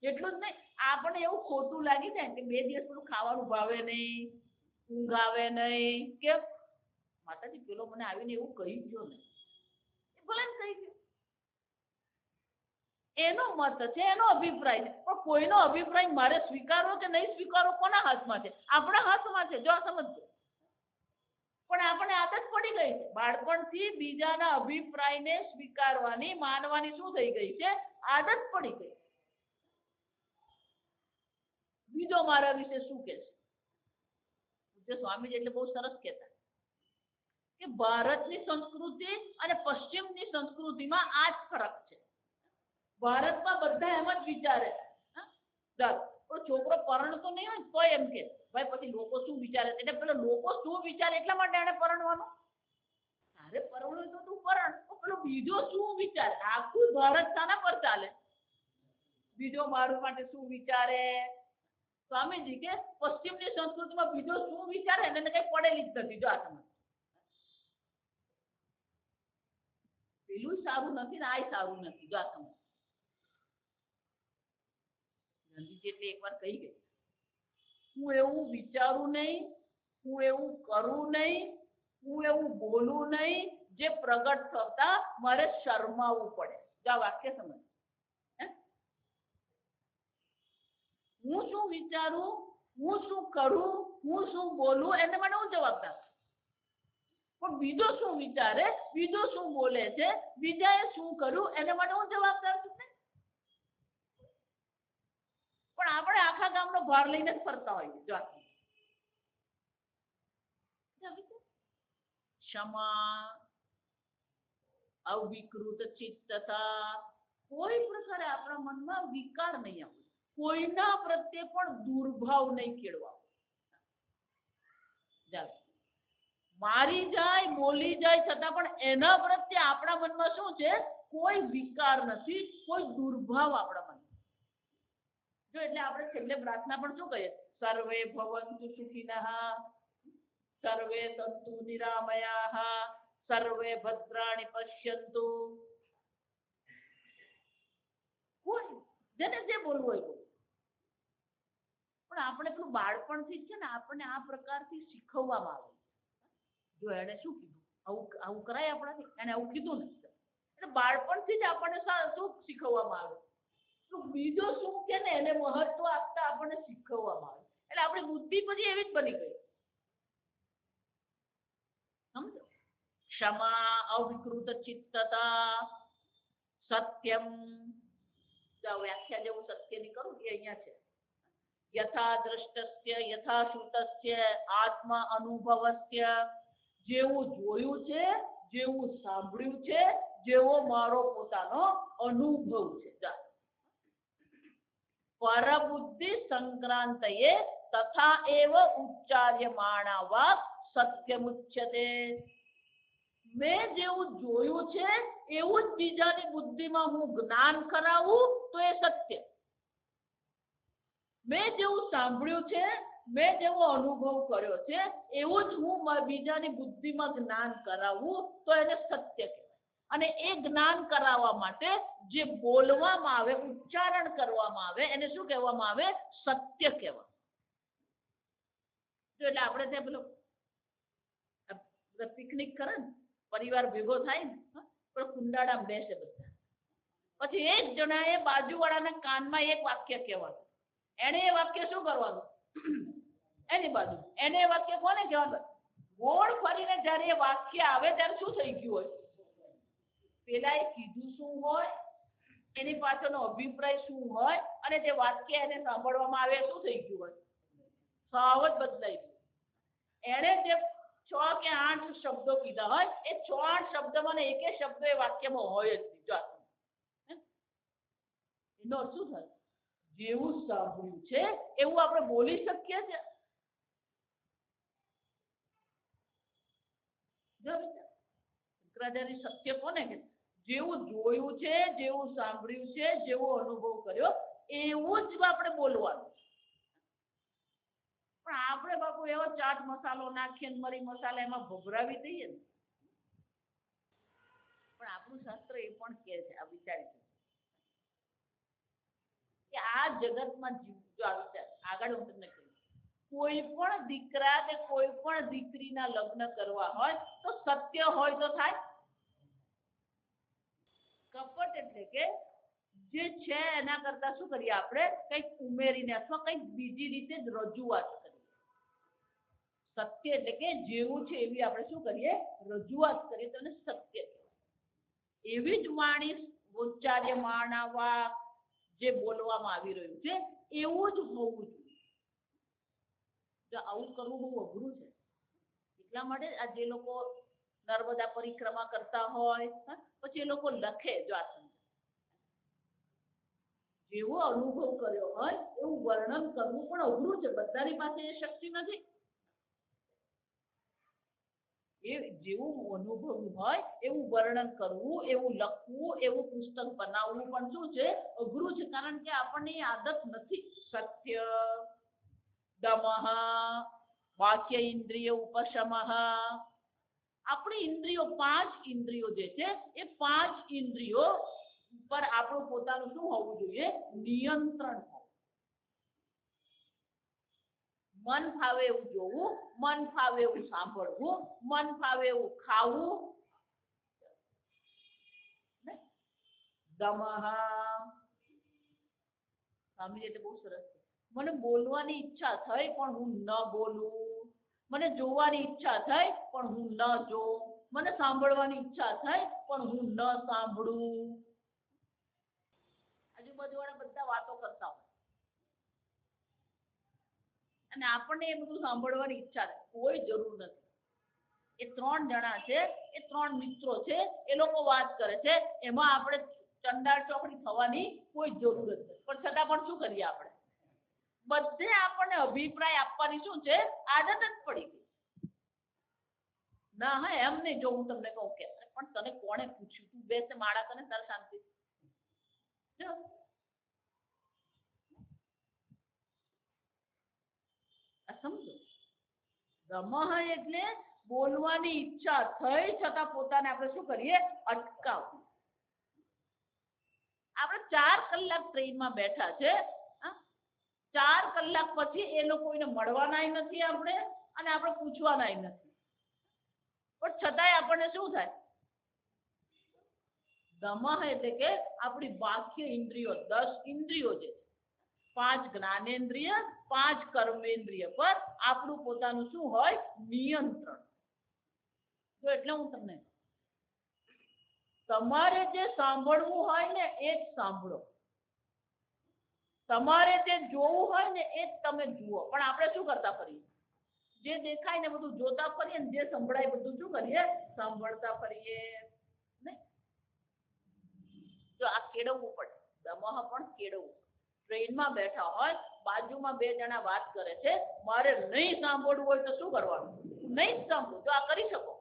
A: એટલું જ નહીં આપણને એવું ખોટું લાગી જાય કે 2 દિવસ પેલું ખાવાનું ભાવે નહીં ઊંઘ આવે નહીં કેમ માતાજી પેલો મને આવીને એવું કહી ગયો ને ભલે કહી ગયો એનો મત છે એનો અભિપ્રાય છે પણ કોઈનો અભિપ્રાય મારે સ્વીકારવો કે નહીં સ્વીકારવો કોના હાથમાં છે આપણા હાથમાં છે. જો સમજજો પણ આપણે આદત પડી ગઈ છે બાળપણથી બીજાના અભિપ્રાયને સ્વીકારવાની માનવાની શું થઈ ગઈ છે આદત પડી ગઈ. બીજો મારા વિશે શું કહે છે સ્વામીજી એટલે બહુ સરસ કહેતા કે ભારતની સંસ્કૃતિ અને પશ્ચિમની સંસ્કૃતિમાં આ જ ફરક છે. ભારતમાં બધા એમ જ વિચારે છોકરો પરણતો નહીં હોય તો એમ કે ભાઈ પછી લોકો શું વિચારે એટલે પેલો લોકો શું વિચારે એટલા માટે એને પરણવાનું. તારે પરણવું તો તું પરણ પેલો બીજો શું વિચારે આખું ભારત શાના પર ચાલે બીજો મારું માટે શું વિચારે. સ્વામીજી કે પશ્ચિમની સંસ્કૃતિમાં બીજો શું વિચારે એને કઈ પડેલી જ નથી. જો આ સમજ પેલું સારું નથી ને આ સારું નથી. જો આ સમજ ગાંધીજી એટલે એકવાર કહી ગઈ હું એવું વિચારું નહીં હું એવું કરું નહીં હું એવું બોલું નહીં જે પ્રગટ થતા મારે શરમાવવું પડે. જો આ વાક્ય સમજ હું શું વિચારું હું શું કરું હું શું બોલું એને માટે હું જવાબદાર પણ બીજો શું વિચારે બીજો શું બોલે છે બીજાએ શું કર્યું એને માટે હું જવાબદાર છું ને. પણ આપણે આખા ગામનો ભાર લઈને જ ફરતા હોઈએ. જો ક્ષમા, અવિકૃત ચિત્તતા, કોઈ પ્રકારે આપણા મનમાં વિકાર નહીં આવે, કોઈના પ્રત્યે પણ દુર્ભાવ નહીં કેળવા. મારી જાય બોલી જાય છતાં પણ એના પ્રત્યે આપણા મનમાં શું છે? કોઈ વિકાર નથી, કોઈ દુર્ભાવ આપણા મનમાં. જો એટલે આપણે છેલ્લે પ્રાર્થના પણ શું કહીએ? સર્વે ભવન્તુ સુખિનઃ, સર્વે સંતુ નિરામયાઃ, સર્વે ભદ્રાણિ પશ્યન્તુ. કોઈ જેને જે બોલવું હોય બોલ. પણ આપણે પેલું બાળપણથી છે ને આપણને આ પ્રકારથી શીખવવામાં આવે. જો એને શું કીધું, આવું આવું કરાય આપણાથી, એને આવું કીધું ને, એટલે બાળપણથી જ આપણને શું શીખવવામાં આવે? બીજો શું કે ને એને મહત્વ આપતા આપણને શીખવવામાં આવે. એટલે આપણી બુદ્ધિ પછી એવી જ બની ગઈ. સમજો? ક્ષમા, અવિકૃત ચિત્તતા, સત્યમ. વ્યાખ્યા જેવું સત્યની કરું એ અહીંયા છે. યથા દ્રષ્ટસ્ય યથા શ્રુતસ્ય આત્મા અનુભવસ્ય. જેવું જોયું છે, જેવું સાંભળ્યું છે, જેવો મારો પોતાનો અનુભવ છે. પરબુદ્ધિ સંક્રાંતયે તથા એવ ઉચ્ચાર્યમાણા વાક્ સત્યમુચ્યતે. મેં જેવું જોયું છે એવું જ બીજાની બુદ્ધિમાં હું જ્ઞાન કરાવું તો એ સત્ય. મેં જેવું સાંભળ્યું છે, મેં જેવો અનુભવ કર્યો છે એવું જ હું બીજાની બુદ્ધિમાં જ્ઞાન કરાવું તો એને સત્ય કહેવાય. અને એ જ્ઞાન કરાવવા માટે જે બોલવામાં આવે, ઉચ્ચારણ કરવામાં આવે, એને શું કહેવામાં આવે? સત્ય કહેવાય. એટલે આપણે ત્યાં પેલો પિકનિક કરે ને, પરિવાર ભેગો થાય ને, પણ કુંડાળામાં બેસે બધા. પછી એક જણાએ બાજુવાળાના કાનમાં એક વાક્ય કહેવાનું. એને એ વાક્ય શું કરવાનું? એની બાજુ એને એ વાક્ય કોને કહેવાનું? ગોળ ફરીને જયારે એ વાક્ય આવે ત્યારે શું થઈ ગયું હોય? પેલા એ કીધું શું હોય, એની પાછળનો અભિપ્રાય શું હોય, અને જે વાક્ય એને સાંભળવામાં આવે શું થઈ ગયું હોય? સાવ જ બદલાઈ ગયું. એને જે 6 કે 8 શબ્દો કીધા હોય, એ 6-8 શબ્દમાં ને એક શબ્દ એ વાક્યમાં હોય જ નહીં. એનો અર્થ શું થાય? જેવું સાંભળ્યું છે એવું આપણે બોલી શકીએ છીએ. શંકરાચાર્ય સત્ય કોને કે? જેવું જોયું છે, જેવું સાંભળ્યું છે, જેવો અનુભવ કર્યો એવું જ આપણે બોલવાનું. પણ આપણે બાપુ એવો ચાટ મસાલો નાખીએ, મરી મસાલા એમાં ભભરાવી દઈએ ને. પણ આપણું શાસ્ત્ર એ પણ કહે છે, આ વિચારી કે આ જગતમાં જીવજો. આ વિચાર આગળ હું તમને કહ્યું, કોઈ પણ દીકરા કે કોઈ પણ દીકરીના લગ્ન કરવા હોય તો સત્ય હોય તો થાય. કપટ એટલે કે જે છે એના કરતા શું કરીએ? આપણે કંઈક ઉમેરીને અથવા કંઈક બીજી રીતે જ રજૂઆત કરીએ. સત્ય એટલે કે જેવું છે એવી આપણે શું કરીએ? રજૂઆત કરીએ તો એને સત્ય કહેવાય. એવી જ વાણી ઉચ્ચાર્યમાણા વાક્, જે બોલવામાં આવી રહ્યું છે એવું જ હોવું જોઈએ. આવું કરવું બહુ અઘરું છે. એટલા માટે આ જે લોકો નર્મદા પરિક્રમા કરતા હોય, પછી એ લોકો લખે, જો આ જેવો અનુભવ કર્યો હોય એવું વર્ણન કરવું પણ અઘરું છે. બધાની પાસે એ શક્તિ નથી. એ જેવું અનુભવ હોય એવું વર્ણન કરવું, એવું લખવું, એવું પુસ્તક બનાવવું પણ શું છે? અઘરું છે. કારણ કે આપણને એ આદત નથી. સત્ય, દમઃ, વાક્ય ઇન્દ્રિય ઉપશમઃ. આપણી ઇન્દ્રિયો 5 ઇન્દ્રિયો જે છે એ 5 ઇન્દ્રિયો પર આપણું પોતાનું શું હોવું જોઈએ? નિયંત્રણ હોવું. મન ફાવે એવું જોવું, મન ફાવે એવું સાંભળવું, મન ફાવે એવું ખાવું. દમઃ, સાંભળી એટલે બહુ સરસ છે. મને બોલવાની ઈચ્છા થઈ પણ હું ન બોલું. મને જોવાની ઈચ્છા થઈ પણ હું ન જોઉં. મને સાંભળવાની ઈચ્છા થઈ પણ હું ન સાંભળું. આજુબાજુ વાળા બધા વાતો કરતા હોય અને આપણને એ બધું સાંભળવાની ઈચ્છા થાય. કોઈ જરૂર નથી. એ 3 જણા છે, એ 3 મિત્રો છે, એ લોકો વાત કરે છે. એમાં આપણે ચંડાળ ચોકડી થવાની કોઈ જરૂર નથી, પણ છતાં પણ શું કરીએ આપણે બધે આપણને અભિપ્રાય આપવાની શું છે આદત જ પડી ગઈ. ના હા એમ નહીં, જો હું તમને કહું કે પણ તને કોણે પૂછ્યું, તું બેસ માળા તને તાર શાંતિ સમજો. રમહ એટલે બોલવાની ઈચ્છા થઈ છતાં પોતાને આપણે શું કરીએ અટકાવવું. આપણે 4 કલાક ટ્રેનમાં બેઠા છે, 4 કલાક પછી એ લોકો એને મળવાના નથી આપણે, અને આપણે પૂછવાના નથી, પણ છતાંય આપણને શું થાય દમહ એટલે કે આપણી બાહ્ય ઇન્દ્રિયો 10 ઇન્દ્રિયો છે, 5 જ્ઞાનેન્દ્રિય 5 કર્મેન્દ્રિય પર આપણું પોતાનું શું હોય નિયંત્રણ. તો એટલે હું તમને તમારે જે સાંભળવું હોય ને એ જ સાંભળો, તમારે જે જોવું હોય ને એ જ તમે જુઓ. પણ આપણે શું કરતા ફરીએ, જે દેખાય ને બધું જોતા ફરીએ ને જે સંભળાય બધું શું કરીએ સાંભળતા ફરીએ. જો આ કેળવવું પડે, દમહ પણ કેળવવું. ટ્રેનમાં બેઠા હોય, બાજુમાં 2 જણા વાત કરે છે, મારે નહીં સાંભળવું હોય તો શું કરવાનું, નહીં સાંભળવું. જો આ કરી શકો,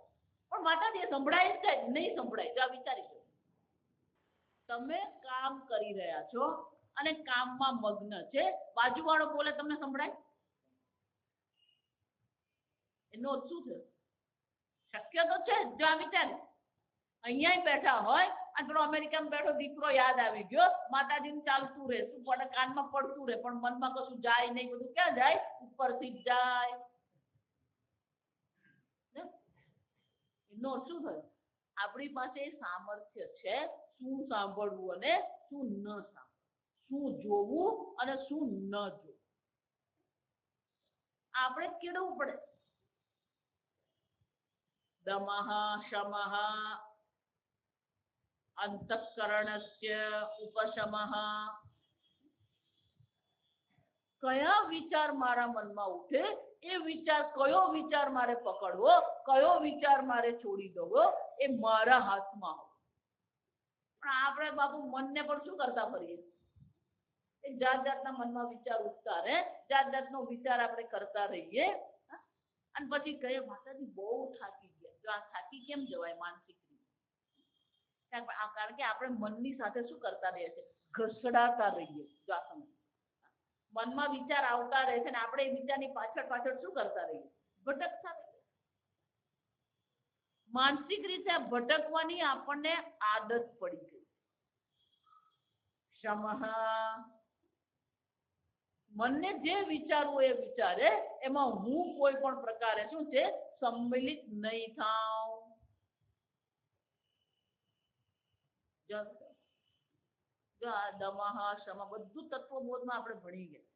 A: પણ માતાજી સંભળાય જ જાય નહીં સંભળાય. જો આ વિચારી શકો, તમે કામ કરી રહ્યા છો અને કામમાં મગ્ન છે, બાજુવાળો બોલે તમને સંભળાય, એનો શું છે શક્ય તો છે. જો આ વિચાર અહીંયા બેઠા હોય અને પેલો અમેરિકામાં બેઠો દીકરો યાદ આવી ગયો, માતાજીને ચાલતું રહે, શું પડે કાનમાં પડતું રહે, પણ મનમાં કશું જાય નહીં, બધું ક્યાં જાય ઉપરથી જ જાય. એનો શું થયું આપણી પાસે સામર્થ્ય છે શું સાંભળવું અને શું ન સાંભળવું, શું જોવું અને શું ન જોવું. આપણે કેળવવું પડે. દમઃ શમઃ અંતઃકરણસ્ય ઉપશમઃ. કયા વિચાર મારા મનમાં ઉઠે એ વિચાર, કયો વિચાર મારે પકડવો, કયો વિચાર મારે છોડી દેવો, એ મારા હાથમાં હોય. પણ આપણે બાપુ મનને પણ શું કરતા ફરીએ, એ જાત જાતના મનમાં વિચાર ઉઠતા રહે, જાત જાતનો વિચાર આપણે કરતા રહીએ, અને પછી કહીએ માતાજી બહુ થાકી ગયા. જો આ થાકી કેમ જવાય માનસિક રીતે, કારણ કે આપણે મનની સાથે શું કરતા રહીએ છીએ ઘસડાતા રહીએ. જો આ સમજ મનમાં વિચાર આવતા રહે છે ને આપણે એ વિચારની પાછળ પાછળ શું કરતા રહીએ ભટકતા રહીએ. માનસિક રીતે ભટકવાની આપણને આદત પડી ગઈ. શમઃ મનને જે વિચારવું એ વિચારે, એમાં હું કોઈ પણ પ્રકારે શું છે સંમિલિત નહીં થાઉં. દમઃ શમ બધું તત્વબોધમાં આપણે ભણી ગયા.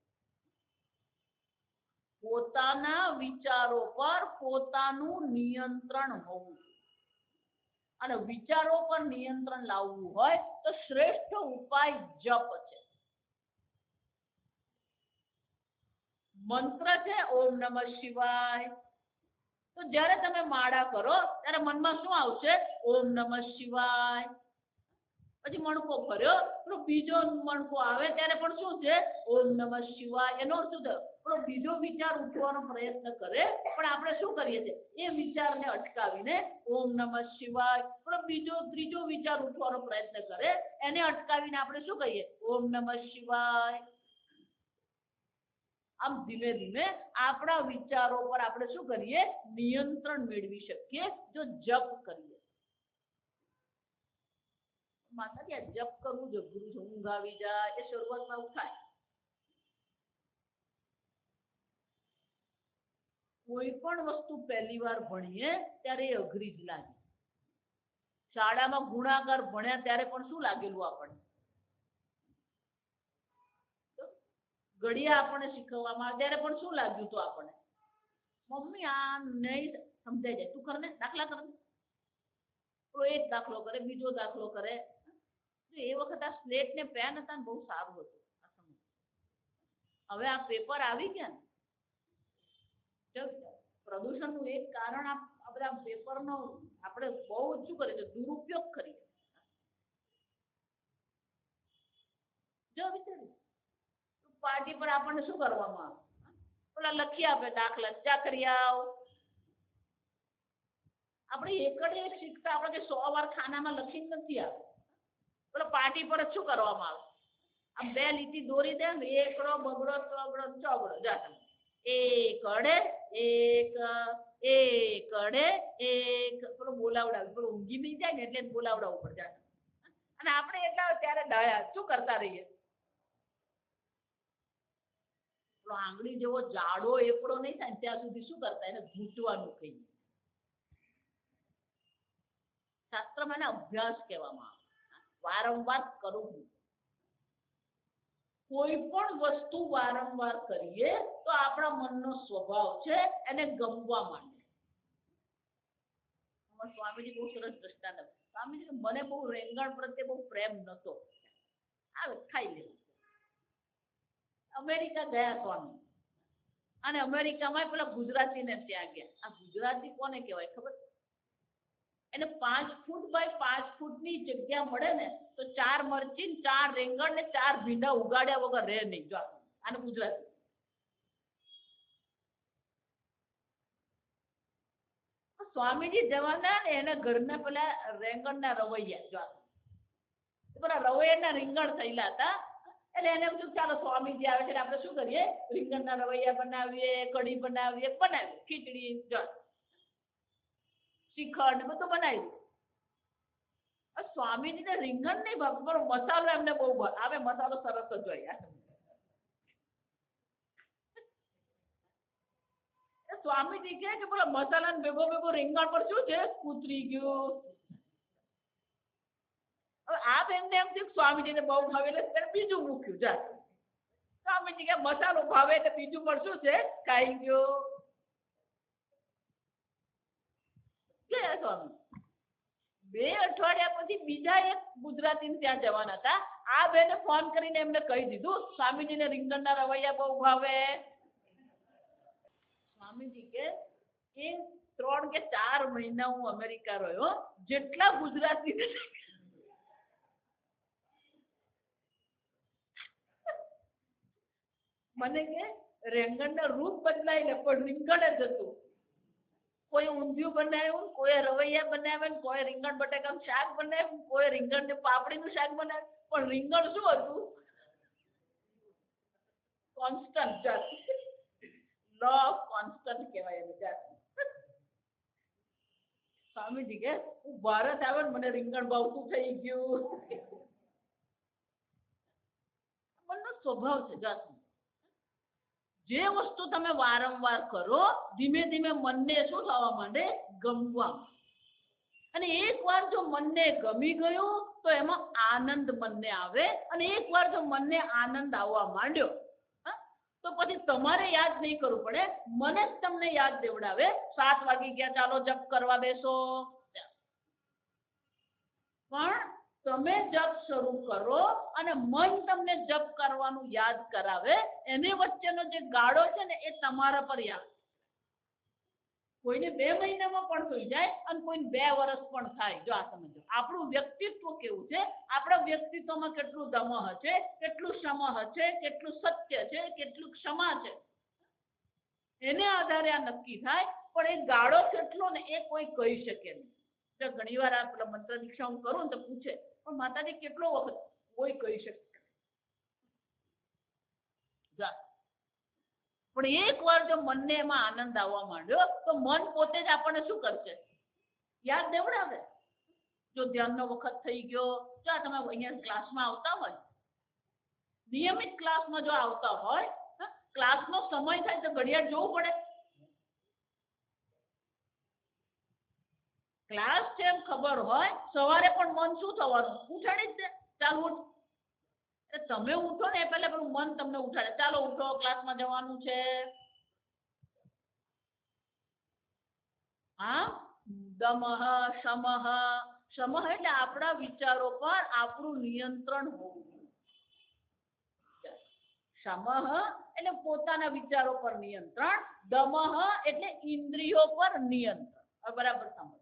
A: પોતાના વિચારો પર પોતાનું નિયંત્રણ હોવું, અને વિચારો પર નિયંત્રણ લાવવું હોય તો શ્રેષ્ઠ ઉપાય જપ છે. મંત્ર છે ઓમ નમઃ શિવાય. તો જ્યારે તમે માળા કરો ત્યારે મનમાં શું આવશે ઓમ નમઃ શિવાય. પછી મણકો ભર્યો, પેલો બીજો મણકો આવે ત્યારે પણ શું છે ઓમ નમઃ શિવાય. એનો શું થયો પેલો બીજો વિચાર ઉઠવાનો પ્રયત્ન કરે, પણ આપણે શું કરીએ છીએ એ વિચારને અટકાવીને ઓમ નમઃ શિવાય. પેલો બીજો ત્રીજો વિચાર ઉઠવાનો પ્રયત્ન કરે, એને અટકાવીને આપણે શું કહીએ ઓમ નમઃ શિવાય. આમ ધીમે ધીમે આપણા વિચારો પર આપણે શું કરીએ નિયંત્રણ મેળવી શકીએ જો જપ કરીએ. માતાજી આ જપ કરવું જ અઘરું છે, ઊંઘ આવી જાય, એ શરૂઆતમાં એવું થાય. કોઈ પણ વસ્તુ પહેલી વાર ભણીએ ત્યારે એ અઘરી જ લાગે. શાળામાં ગુણાકાર ભણ્યા ત્યારે પણ શું લાગેલું આપણને, ઘડિયા આપણને શીખવવામાં ત્યારે પણ શું લાગ્યું હતું આપણને, મમ્મી આ નહીં સમજાય જાય, તું કરને દાખલા કર. તો એક દાખલો કરે, બીજો દાખલો કરે. એ વખત આ સ્લેટ ને પેન હતા ને બહુ સારું હતું. હવે આ પેપર આવી ગયા ને, પ્રદૂષણનું એક કારણ આ આ બધા પેપરનો આપણે બહુ શું કરીએ છીએ દુરુપયોગ કરીએ. જો વિચાર્યું પાર્ટી પર આપણને શું કરવામાં આવે? પેલા લખી આપે દાખલા ચા કરી આવ. આપણે એકડે એક શિક્ષા આપણે 100 વાર ખાનામાં લખીને નથી આવે. પેલા પાર્ટી પર શું કરવામાં આવે? આમ 2 લીટી દોરી દે ને એકડો બગડો ચોગડો ચોગડો જા એકડે એકડે એક પેલો બોલાવડાવે પેલો ઊંઘી બી જાય ને એટલે બોલાવડાવવું પડે જા. અને આપણે એટલા ત્યારે ડાયા શું કરતા રહીએ? આંગળી જેવો જાડો એકડો નહીં થાય ત્યાં સુધી શું કરતા એને ઘૂંટવાનું કહીએ. શાસ્ત્રમાં એને અભ્યાસ કહેવામાં આવે. વારંવાર કરવું. કોઈ પણ વસ્તુ વારંવાર કરીએ તો આપણા મનનો સ્વભાવ છે એને ગમવા માંડે. સ્વામીજી બહુ સરસ દ્રષ્ટાંત આપે. સ્વામીજી મને બહુ રેંગણ પ્રત્યે બહુ પ્રેમ નતો. આવે ખાઈ લેવું. અમેરિકા ગયા સ્વામી અને અમેરિકામાં પેલા ગુજરાતીને ત્યાં ગયા. આ ગુજરાતી કોને કહેવાય ખબર? એને 5 ફૂટ બાય 5 ફૂટની જગ્યા મળે ને તો 4 મરચી 4 રેંગણ ને 4 ભીંડા ઉગાડ્યા વગર રહે નહીં. જો આને ગુજરાતી સ્વામીજી જવાના ને એના ઘરના પેલા રેંગણના રવૈયા જો પેલા રવૈયાના રીંગણ થયેલા હતા. એટલે એને એમ થયું ચાલો સ્વામીજી આવે છે આપણે શું કરીએ રીંગણના રવૈયા બનાવીએ, કઢી બનાવીએ, ખીચડી શ્રીખંડ બધું બનાવ્યું. સ્વામીજીને રીંગણ નહીં ભાવતું પણ મસાલો એમને બહુ આવે. મસાલો સરસ જ હોય. સ્વામીજી કહે કે પેલા મસાલા ભેગો ભેગો રીંગણ પર શું છે કૂતરી ગયું. હવે આ બેનને એમ થયું સ્વામીજીને બહુ ભાવે એટલે બીજું મૂક્યું જા. સ્વામીજી કે મસાલો ભાવે એટલે બીજું પર શું છે ખાઈ ગયો. સ્વામી 2 અઠવાડિયા પછી બીજા એક ગુજરાતી ત્યાં જવાના હતા. આ બેને ફોન કરીને એમને કહી દીધું સ્વામીજીને રીંગણના રવૈયા બહુ ભાવે. સ્વામીજી કે 3 કે 4 મહિના હું અમેરિકા રહ્યો જેટલા ગુજરાતી મને કે રેંગણના રૂપ બદલાય ને પણ રીંગણ જ હતું. કોઈ ઊંધિયું બનાવ્યું, કોઈ રવૈયા બનાવ્યા, કોઈ રીંગણ બટાકાનું શાક બનાવ્યું, કોઈ રીંગણ ને પાપડીનું શાક બનાવ્યું. પણ રીંગણ શું હતું? કોન્સ્ટન્ટ જાત. લો ઓફ કોન્સ્ટન્ટ કહેવાય એને જાત. સ્વામીજી કે હું ભારત આવે ને મને રીંગણ ભાવતું થઈ ગયું. મનનો સ્વભાવ છે જાત. જે વસ્તુ તમે વારંવાર કરો ધીમે ધીમે મનને શું થવા માંડે? ગમવા. અને એકવાર જો મનને ગમી ગયું તો એમાં આનંદ મનને આવે. અને એકવાર જો મનને આનંદ આવવા માંડ્યો તો પછી તમારે યાદ નહીં કરવું પડે. મને જ તમને યાદ દેવડાવે 7 વાગી ગયા ચાલો જપ કરવા બેસો. પણ તમે જપ શરૂ કરો અને મન તમને જપ કરવાનું યાદ કરાવે. એની વચ્ચેનો જે ગાળો છે ને એ તમારા પર યાદ. કોઈને 2 મહિનામાં પણ થઈ જાય અને કોઈને 2 વર્ષ પણ થાય. જો આ સમજો આપણું વ્યક્તિત્વ કેવું છે, આપણા વ્યક્તિત્વમાં કેટલું દમઃ છે, કેટલું સમહ છે, કેટલું સત્ય છે, કેટલું ક્ષમા છે, એને આધારે આ નક્કી થાય. પણ એ ગાળો કેટલો ને એ કોઈ કહી શકે નહીં. ઘણી વાર આ પેલા મંત્ર દીક્ષા હું કરું ને તો પૂછે પણ માતાજી કેટલો વખત? કોઈ કહી શકે. પણ એક વાર જો મનને એમાં આનંદ આવવા માંડ્યો તો મન પોતે જ આપણને શું કરશે? યાદ દેવડાવે. જો ધ્યાનનો વખત થઈ ગયો, જો તમે અહીંયા ક્લાસમાં આવતા હોય, નિયમિત ક્લાસમાં જો આવતા હોય, ક્લાસનો સમય થાય તો ઘડિયાળ જોવું પડે. ક્લાસ છે એમ ખબર હોય સવારે પણ મન શું થવાનું? ઉઠાડી જ દે. ચાલ ઉઠ. તમે ઉઠો ને એ પહેલા પેલું મન તમને ઉઠાડે. ચાલો ઉઠો ક્લાસમાં જવાનું છે. હા દમઃ શમઃ. શમઃ એટલે આપણા વિચારો પર આપણું નિયંત્રણ હોવું. શમઃ એટલે પોતાના વિચારો પર નિયંત્રણ. દમઃ એટલે ઇન્દ્રિયો પર નિયંત્રણ. બરાબર સાંભળો.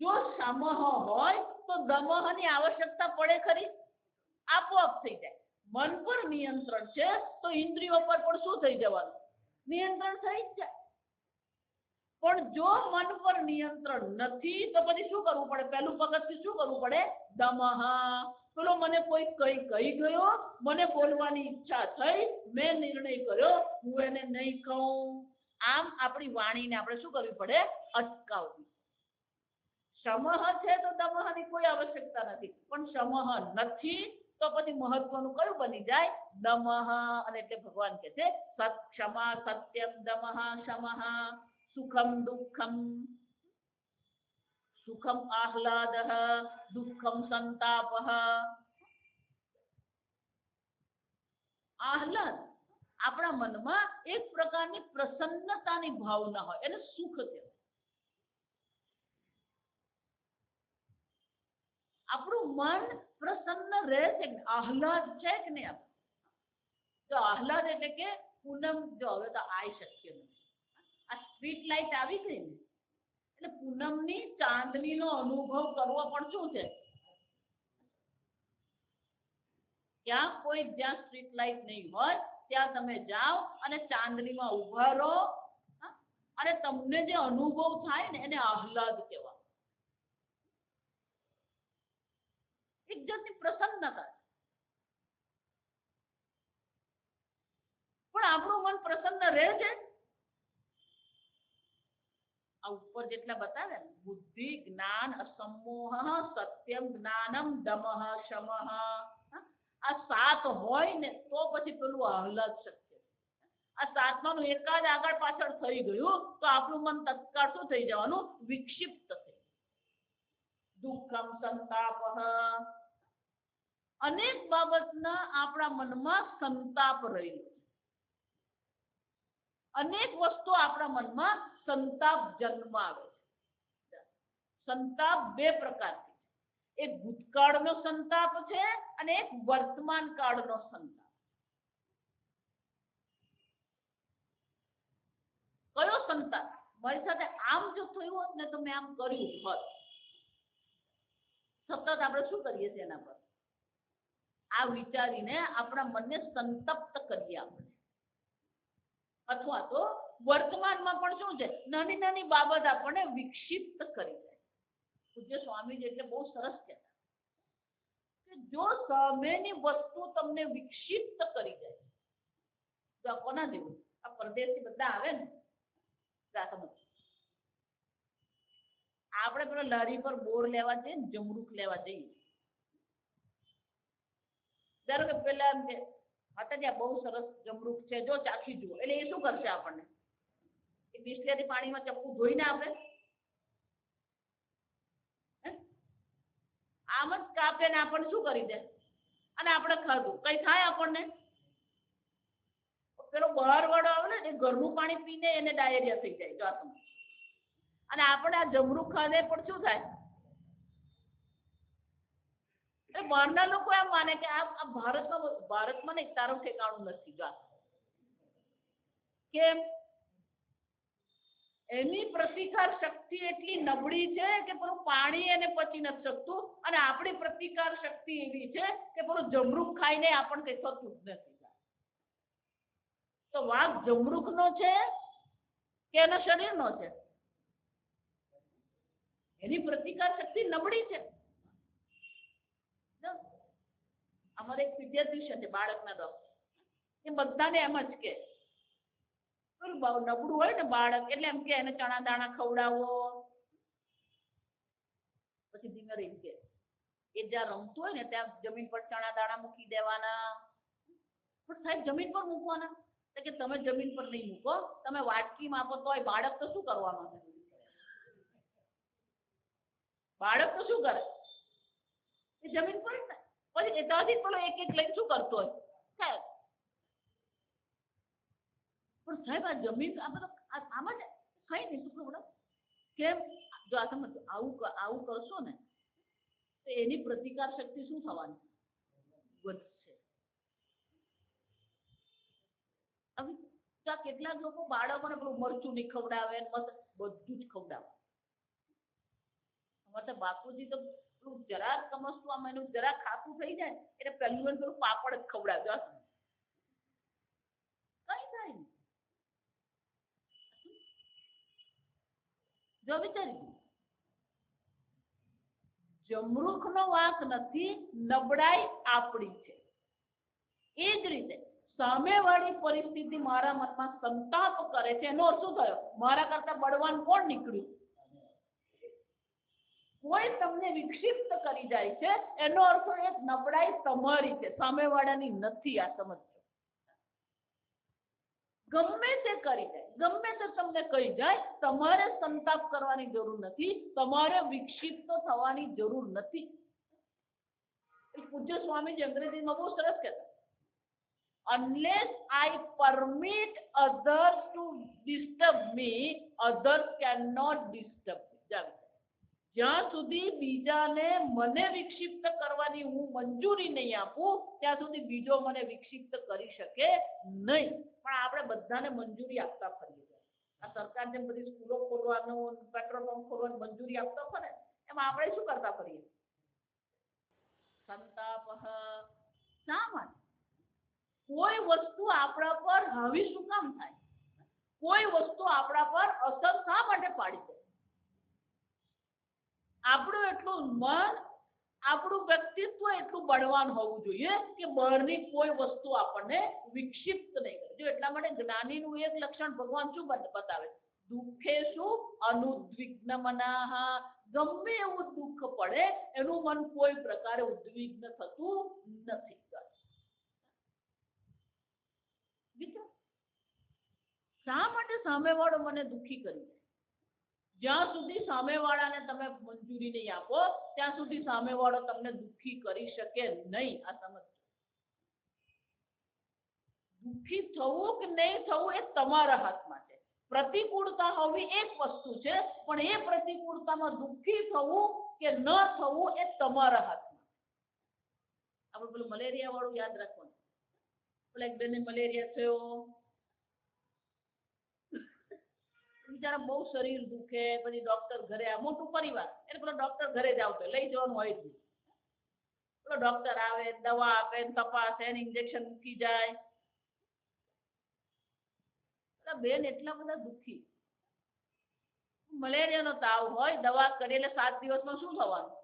A: જો સમહ હોય તો દમહની આવશ્યકતા પડે ખરી? આપોઆપ થઈ જાય. મન પર નિયંત્રણ છે તો ઇન્દ્રિયો પર પણ શું થઈ જવાનું? નિયંત્રણ થઈ જ જાય. પણ જો મન પર નિયંત્રણ નથી તો પછી શું કરવું પડે? પહેલું પગથિયું શું કરવું પડે? દમહ. પેલો મને કોઈ કહી ગયો, મને બોલવાની ઈચ્છા થઈ, મેં નિર્ણય કર્યો, હું એને નહીં કહું. આમ આપણી વાણીને આપણે શું કરવી પડે? અટકાવવી. સમહ છે તો દમહની કોઈ આવશ્યકતા નથી, પણ સમહ નથી તો પછી મહત્વનું કયું બની જાય? દમહ. અને એટલે ભગવાન કહે છે સત ક્ષમા સત્યમ દમહ શમઃ સુખમ દુઃખમ સુખમ આહ્લાદ દુઃખમ સંતાપઃ. આહ્લાદ આપણા મનમાં એક પ્રકારની પ્રસન્નતાની ભાવના હોય એને સુખ કહેવાય. આપણું મન પ્રસન્ન રહે છે, આહ્લાદ છે કે નહીં? તો આહ્લાદ એટલે કે પૂનમ જો હવે તો આવી શક્ય નથી. આ સ્ટ્રીટ લાઇટ આવી ગઈ ને એટલે પૂનમની ચાંદનીનો અનુભવ કરવો પણ શું છે? જ્યાં સ્ટ્રીટ લાઇટ નહીં હોય ત્યાં તમે જાઓ અને ચાંદનીમાં ઉભા રહો અને તમને જે અનુભવ થાય ને એને આહ્લાદ કહેવાય. એક જાતની પ્રસન્નતા. પણ આપણું મન પ્રસન્ન રહે છે? આ ઉપર જેટલા બતાવે ને બુદ્ધિ જ્ઞાન અસમોહ સત્યમ જ્ઞાનમ દમઃ શમઃ, આ સાત હોય ને તો પછી પેલું આહ્લાદ શક્ય. આ સાતમાનું એકાદ આગળ પાછળ થઈ ગયું તો આપણું મન તત્કાળ શું થઈ જવાનું? વિક્ષિપ્ત થઈ. દુઃખમ સંતાપઃ. અનેક બાબતના આપણા મનમાં સંતાપ રહેલો. અનેક વસ્તુ આપણા મનમાં સંતાપ જન્માવે છે. સંતાપ બે પ્રકારથી, એક ભૂતકાળનો સંતાપ છે અને એક વર્તમાન કાળનો સંતાપ. કયો સંતાપ? મારી સાથે આમ જો થયું હોત ને તો મેં આમ કર્યું હોત. સતત આપણે શું કરીએ છીએ એના પર? આ વિચારીને આપણા મનને સંતપ્ત કરીએ આપણે. અથવા તો વર્તમાનમાં પણ શું છે? નાની નાની બાબત આપણને વિક્ષિપ્ત કરી જાય. પૂજ્ય સ્વામીજી એટલે બહુ સરસ કહેતા કે જો સામેની વસ્તુ તમને વિક્ષિપ્ત કરી જાય તો આ કોના જેવું? આ પરદેશી બધા આવે ને આપણે પેલા લારી પર બોર લેવા જઈએ ને, જમરૂખ લેવા જઈએ, ધારો કે પેલા એમ કે ત્યાં બહુ સરસ જમરૂખ છે, જો ચાખી જુઓ. એટલે એ શું કરશે? આપણને એ બિસ્લેરી પાણીમાં ચપ્પુ ધોઈને આપે? આમ જ કાપે ને આપણને શું કરી દે? અને આપણે ખાધું, કઈ થાય આપણને? પેલો બહાર વાળો આવે ને એ ઘરનું પાણી પીને એને ડાયરિયા થઈ જાય જો. અને આપણે આ જમરૂખ ખાધે પણ શું થાય? બહારના લોકો એમ માને કે આ ભારતમાં નહીં, તારું ઠેકાણું નથી. જો કેમ? એની પ્રતિકાર શક્તિ એટલી નબળી છે કે પેલું પાણી એને પચી નથી શકતું, અને આપણી પ્રતિકાર શક્તિ એવી છે કે પેલું જમરૂખ ખાઈને આપણને કઈ થતું જ નથી. તો વાંક જમરૂખનો છે કે એના શરીરનો છે? એની પ્રતિકાર શક્તિ નબળી છે. અમારે એક પીડિયાટ્રિશિયન છે, બાળકના ડોક્ટર. એ બધાને એમ જ કે નબળું હોય ને બાળક એટલે એમ કે એને ચણા દાણા ખવડાવો. પછી ધીમે રહી કે એ જ્યાં રમતું હોય ને ત્યાં જમીન પર ચણા દાણા મૂકી દેવાના. પણ સાહેબ જમીન પર મૂકવાના? કે તમે જમીન પર નહીં મૂકો, તમે વાટકીમાં આપો તોય બાળક તો શું કરવાનું? બાળક તો શું કરે? એ જમીન પર જ. પછી એતાથી પેલો એક એક લઈને શું કરતો હોય? સાહેબ પણ સાહેબ આ જમીન આ બધું આમ જ કઈ નહીં શું ખબર કેમ? જો આ સમજ આવું કરશો ને તો એની પ્રતિકાર શક્તિ શું થવાની? વધશે. તો આ કેટલાક લોકો બાળકોને પેલું મરચું નહીં ખવડાવે ને બધું જ ખવડાવે. અમારે તો બાપુજી તો પેલું જરાક સમજતું આમ એનું જરાક ખાતું થઈ જાય એટલે પહેલું પેલું પાપડ જ ખવડાવે. કઈ થાય નહીં. જો વિચારી જમરૂખનો વાંક નથી, નબળાઈ આપણી છે. એ જ રીતે સામેવાળી પરિસ્થિતિ મારા મનમાં સંતાપ કરે છે એનો શું થયો? મારા કરતા બળવાન કોણ નીકળ્યું? કોઈ તમને વિક્ષિપ્ત કરી જાય છે એનો અર્થ એક નબળાઈ તમારી છે, સામેવાળાની નથી. આ સમજો. ગમે તે કરી જાય, ગમે તે તમને કહી જાય, તમારે સંતાપ કરવાની જરૂર નથી, તમારે વિક્ષિપ્ત થવાની જરૂર નથી. પૂજ્ય સ્વામીજી અંગ્રેજીમાં બહુ સરસ કહેતા, unless I permit others to disturb me, others cannot disturb me. જ્યાં સુધી બીજાને મને વિક્ષિપ્ત કરવાની હું મંજૂરી નહીં આપું ત્યાં સુધી બીજો મને વિક્ષિપ્ત કરી શકે નહીં. પણ આપણે બધાને મંજૂરી આપતા ફરીએ છીએ. આ સરકાર જેમ બધી સ્કૂલો ખોલવાનું, પેટ્રોલ પંપ ખોલવાની મંજૂરી આપતા ફરે, એમાં આપણે શું કરતા ફરીએ? સંતાપ. શા માટે? કોઈ વસ્તુ આપણા પર હાવી શું કામ થાય? કોઈ વસ્તુ આપણા પર અસર શા માટે પાડી દે? આપણું એટલું મન, આપણું વ્યક્તિત્વ એટલું બળવાન હોવું જોઈએ કે બહારની કોઈ વસ્તુ આપણને વિક્ષિપ્ત નહીં કરે. જો એટલા માટે જ્ઞાનીનું એક લક્ષણ ભગવાન શું બતાવે? દુઃખે શું અનુદ્વિગ્ન મનાહ. ગમે એવું દુઃખ પડે એનું મન કોઈ પ્રકારે ઉદ્વિગ્ન થતું નથી. શા માટે સામેવાળો મને દુઃખી કરી દે? જ્યાં સુધી સામેવાળાને તમે મંજૂરી નહીં આપો ત્યાં સુધી સામેવાળો તમને દુઃખી કરી શકે નહીં. આ સમજ. દુઃખી થવું કે નહીં થવું એ તમારા હાથમાં છે. પ્રતિકૂળતા હોવી એક વસ્તુ છે, પણ એ પ્રતિકૂળતામાં દુઃખી થવું કે ન થવું એ તમારા હાથમાં. આપણે પેલું મલેરિયા વાળું યાદ રાખવાનું. પેલા એક બેનને મલેરિયા થયો, બિચારા બહુ શરીર દુખે, પછી ડોક્ટર ઘરે, મોટું પરિવાર એટલે પેલો ડોક્ટર ઘરે જ આવતો, લઈ જવાનું હોય જ નહીં. પેલો ડોક્ટર આવે, દવા આપે, તપાસે, ઇન્જેક્શન મૂકી જાય. બેન એટલા બધા દુઃખી. મલેરિયાનો તાવ હોય, દવા કરી એટલે 7 દિવસમાં શું થવાનું?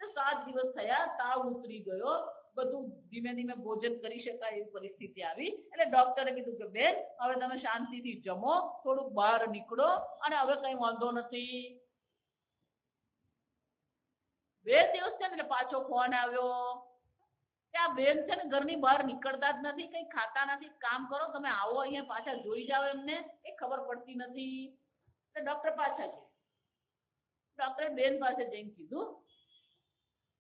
A: 7 દિવસ થયા, તાવ ઉતરી ગયો, બધું ધીમે ધીમે ભોજન કરી શકાય એવી પરિસ્થિતિ આવી એટલે ડોક્ટરે કીધું કે બેન હવે તમે શાંતિથી જમો, થોડુંક બહાર નીકળો અને હવે કઈ વાંધો નથી. 2 દિવસ છે ને એટલે પાછો ફોન આવ્યો કે આ બેન છે ને ઘરની બહાર નીકળતા જ નથી, કઈ ખાતા નથી, કામ કરો તમે, આવો અહીંયા પાછા જોઈ જાઓ એમને, એ ખબર પડતી નથી. એટલે ડોક્ટર પાછા ગયા. ડોક્ટરે બેન પાસે જઈને કીધું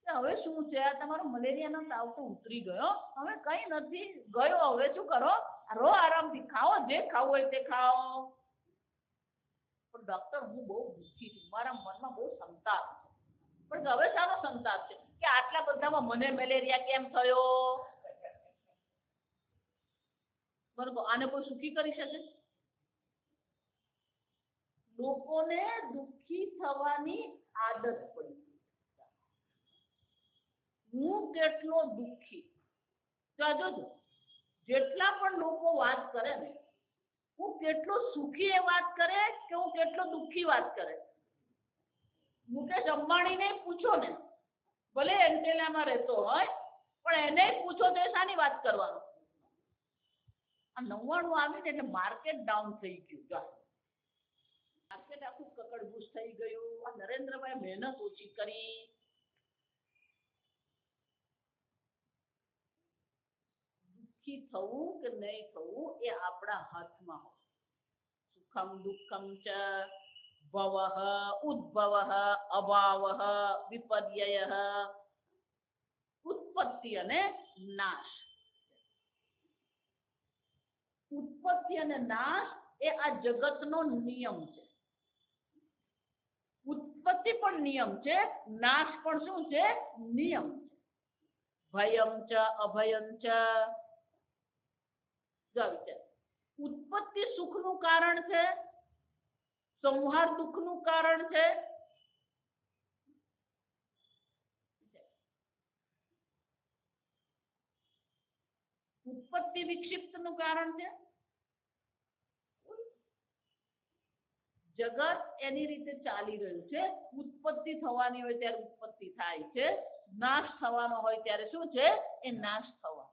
A: હવે શું છે, તમારો મલેરિયાનો તાવ તો ઉતરી ગયો, હવે કઈ નથી ગયો, હવે શું કરો? રો આરામથી, ખાઓ, જે ખાવું હોય તે ખાઓ. પણ ડોક્ટર હું બહુ દુઃખી છું, મારા મનમાં બહુ સંતાપ છે. પણ હવે શાનો સંતાપ છે કે આટલા બધામાં મને મલેરિયા કેમ થયો? બરોબર, આને કોઈ સુખી કરી શકે? લોકોને દુઃખી થવાની આદત પડી. હું કેટલો દુઃખી, જોજો જેટલા પણ લોકો વાત કરે ને, હું કેટલો સુખી એ વાત કરે કે હું કેટલો દુઃખી વાત કરે. મુકેશ અંબાણીને પૂછો ને, ભલે એન્ટેનામાં રહેતો હોય પણ એને પૂછો તો એ શાની વાત કરવાનો? આ 99 આવીને એટલે માર્કેટ ડાઉન થઈ ગયું. માર્કેટ આખું કકડભૂસ થઈ ગયું. આ નરેન્દ્રભાઈ મહેનત ઓછી કરી. દુઃખી થવું કે નહીં થવું એ આપણા હાથમાં હોય. સુખમ દુઃખમ ચ ભવઃ ઉદ્ભવઃ અભાવઃ વિપર્યયઃ. ઉત્પત્તિ અને નાશ. ઉત્પત્તિ અને નાશ એ આ જગતનો નિયમ છે. ઉત્પત્તિ પણ નિયમ છે, નાશ પણ શું છે? નિયમ છે. ભયમ ચ અભયમ ચ. જો વિચાર, ઉત્પત્તિ સુખનું કારણ છે, સંહાર દુઃખનું કારણ છે. ઉત્પત્તિ વિક્ષિપ્તનું કારણ છે. જગત એની રીતે ચાલી રહ્યું છે. ઉત્પત્તિ થવાની હોય ત્યારે ઉત્પત્તિ થાય છે, નાશ થવાનો હોય ત્યારે શું છે? એ નાશ થવાનો.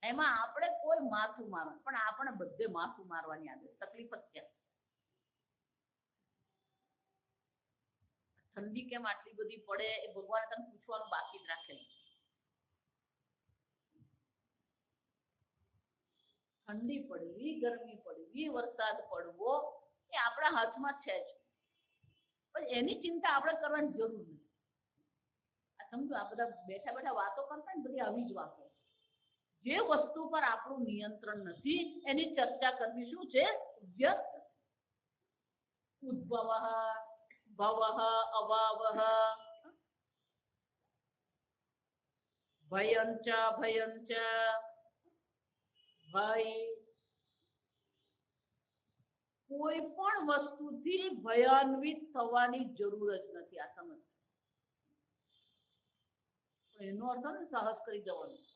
A: એમાં આપણે કોઈ માથું મારવાનું, પણ આપણે બધે માથું મારવાની આદત. તકલીફ જ ક્યાં? ઠંડી કેમ આટલી બધી પડે એ ભગવાન તને પૂછવાનું બાકી જ રાખેલું છે. ઠંડી પડવી, ગરમી પડવી, વરસાદ પડવો એ આપણા હાથમાં છે જ, પણ એની ચિંતા આપણે કરવાની જરૂર નથી. આ સમજો, આ બધા બેઠા બેઠા વાતો કરતા ને બધી આવી જ વાતો. જે વસ્તુ પર આપણું નિયંત્રણ નથી એની ચર્ચા કરવી શું છે? વ્યર્થ. ઉદ્ભવ, ભવ, અભાવ, ભયંચ ભયંચ, ભય. કોઈ પણ વસ્તુથી ભયાન્વિત થવાની જરૂર જ નથી. આ સમજ. એનો અર્થ ને સાહસ કરી જવાનું.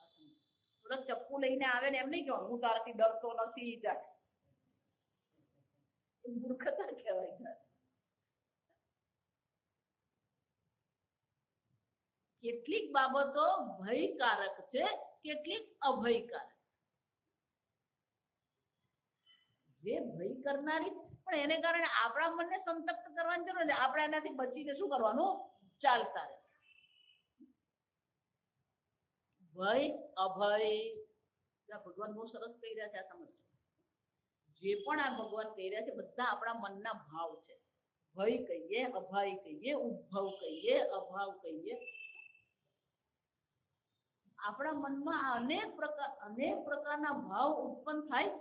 A: થોડાક ચપ્પુ લઈને આવે ને એમ નહીં કહેવાનું હું તારાથી ડરતો નથી. મૂર્ખતા કહેવાય. કેટલીક બાબતો ભયકારક છે, કેટલીક અભયકારક. જે ભય કરનારી પણ એને કારણે આપણા મનને સંતપ્ત કરવાની જરૂર નથી. આપણે એનાથી બચીને શું કરવાનું? ચાલતા રહે. ભય, અભય, ભગવાન બહુ સરસ કહી રહ્યા છે. આ સમજ, જે પણ આ ભગવાન કહી રહ્યા છે બધા આપણા મનના ભાવ છે. ભય કહીએ, અભય કહીએ, ઉદ્ભવ કહીએ, અભાવ કહીએ. આપણા મનમાં અનેક પ્રકારના ભાવ ઉત્પન્ન થાય.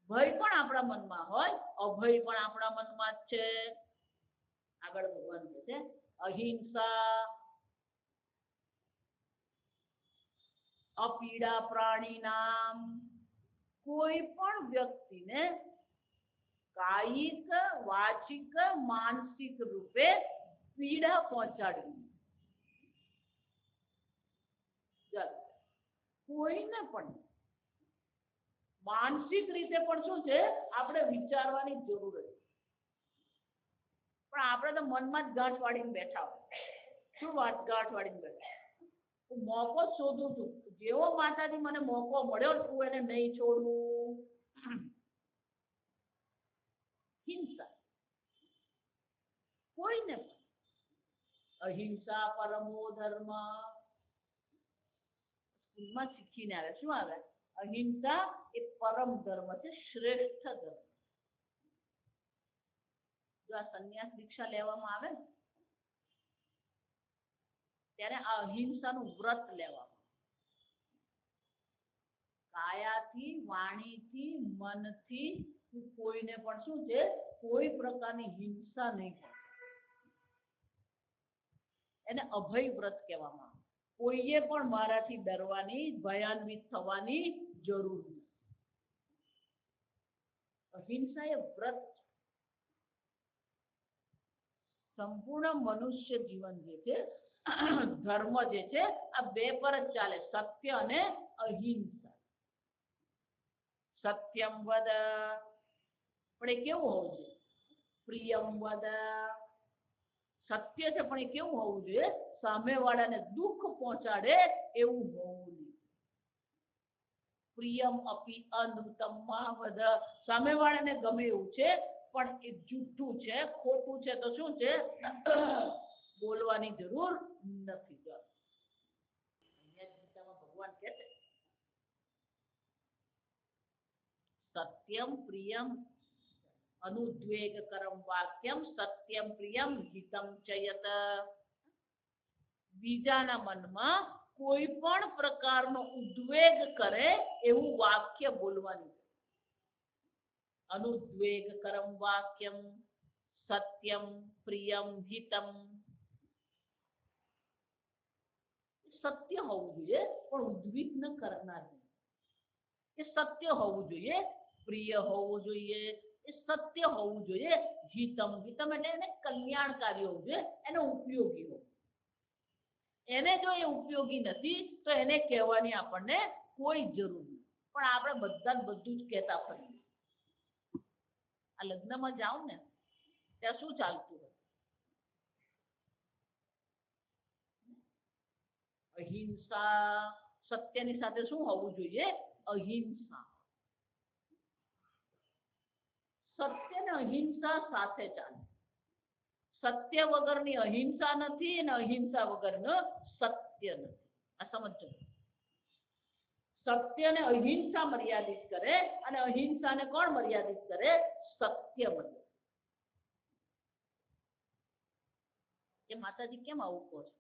A: ભય પણ આપણા મનમાં હોય, અભય પણ આપણા મનમાં જ છે. આગળ ભગવાન કહે છે અહિંસા, અપીડા પ્રાણી નામ. કોઈ પણ વ્યક્તિને કાયિક, વાચિક, માનસિક રૂપે પીડા પહોંચાડવી. કોઈને પણ માનસિક રીતે પણ શું છે? આપણે વિચારવાની જરૂર છે. પણ આપણે તો મનમાં જ ગાંઠ વાળીને બેઠા હોય. શું વાત? ગાંઠ વાળીને બેઠા. મોકો શોધું છું. જેવો માતાજી મને મોકો મળ્યો તું એને નહીં છોડું. હિંસા કોઈને પણ. અહિંસા પરમો ધર્મ. સ્કૂલમાં શીખીને આવે. શું આવે? અહિંસા એ પરમ ધર્મ છે, શ્રેષ્ઠ ધર્મ. જો આ સંન્યાસ દીક્ષા લેવામાં આવે ને ત્યારે આ અહિંસાનું વ્રત લેવામાં. કાયાથી, વાણીથી, મનથી કોઈને પણ શું છે? કોઈ પ્રકારની હિંસા નહીં થાય. એને અભય વ્રત કહેવામાં આવે. કોઈએ પણ મારાથી ડરવાની, ભયાન્વિત થવાની જરૂર નથી. અહિંસા એ વ્રત. સંપૂર્ણ મનુષ્ય જીવન જે છે, ધર્મ જે છે, આ બે પર જ ચાલે. સત્ય અને અહિંસા. સત્યમ વદ, પણ એ કેવું હોવું જોઈએ? પ્રિયમ વદ. સત્ય છે પણ એ કેવું હોવું જોઈએ? સામેવાળાને દુઃખ પહોંચાડે એવું હોવું જોઈએ. પ્રિયમ અપી અનુત્તમા વદ. સામેવાળાને ગમે એવું છે પણ એ જૂઠું છે, ખોટું છે તો શું છે? બોલવાની જરૂર નથી. ભગવાન કહે છે સત્યમ પ્રિયમ અનુદ્વેગ કરમ વાક્યમ સત્યમ પ્રિયમ હિતમ ચયત. બીજાના મનમાં કોઈ પણ પ્રકારનો ઉદ્વેગ કરે એવું વાક્ય બોલવાનું. અનુદ્વેગ કરમ વાક્યમ સત્યમ પ્રિયમ હિતમ. સત્ય હોવું જોઈએ, પણ ઉદ્વિગ્ન કરનાર નહીં. એ સત્ય હોવું જોઈએ, પ્રિય હોવું જોઈએ, એ સત્ય હોવું જોઈએ. હિતમ, હિતમ એટલે એને કલ્યાણકારી હોવું જોઈએ, એને ઉપયોગી હોવું. એને જો એ ઉપયોગી નથી તો એને કહેવાની આપણને કોઈ જરૂર નથી. પણ આપણે બધા બધું જ કહેતા ફરીએ. આ લગ્નમાં જાઓ ને ત્યાં શું ચાલતું હોય? અહિંસા, સત્યની સાથે શું હોવું જોઈએ? અહિંસા. સત્ય ને અહિંસા સાથે ચાલે. સત્ય વગરની અહિંસા નથી અને અહિંસા વગરનું સત્ય નથી. આ સમજો. સત્યને અહિંસા મર્યાદિત કરે અને અહિંસાને કોણ મર્યાદિત કરે? સત્ય મર્યાદિત. એ માતાજી કેમ આવું કહો છો?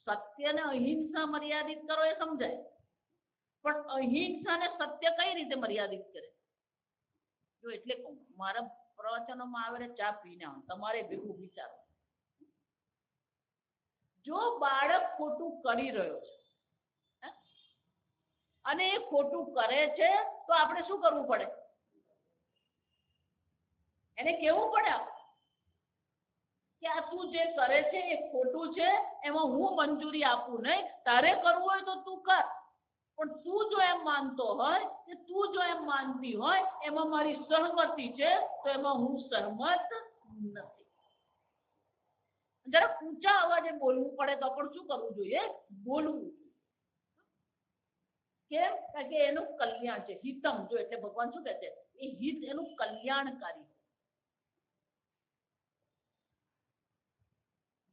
A: સત્યને અહિંસા મર્યાદિત કરો એ સમજાય, પણ અહિંસાને સત્ય કઈ રીતે મર્યાદિત કરે? જો એટલે કહું, મારા પ્રવચનોમાં આવે ચા પીને તમારે ભેગું વિચારો. જો બાળક ખોટું કરી રહ્યો છે અને એ ખોટું કરે છે તો આપણે શું કરવું પડે? એને કેવું પડે કે આ તું જે કરે છે એ ખોટું છે, એમાં હું મંજૂરી આપું નહીં. તારે કરવું હોય તો તું કર, પણ તું જો એમ માનતો હોય કે તું જો એમ માનતી હોય એમાં મારી સહમતી છે તો એમાં હું સહમત નથી. જરા ઊંચા અવાજે બોલવું પડે તો પણ શું કરવું જોઈએ? બોલવું. કેમ? કારણ કે એનું કલ્યાણ છે. હિતમ, જો એટલે ભગવાન શું કહે છે? એ હિત એનું કલ્યાણકારી.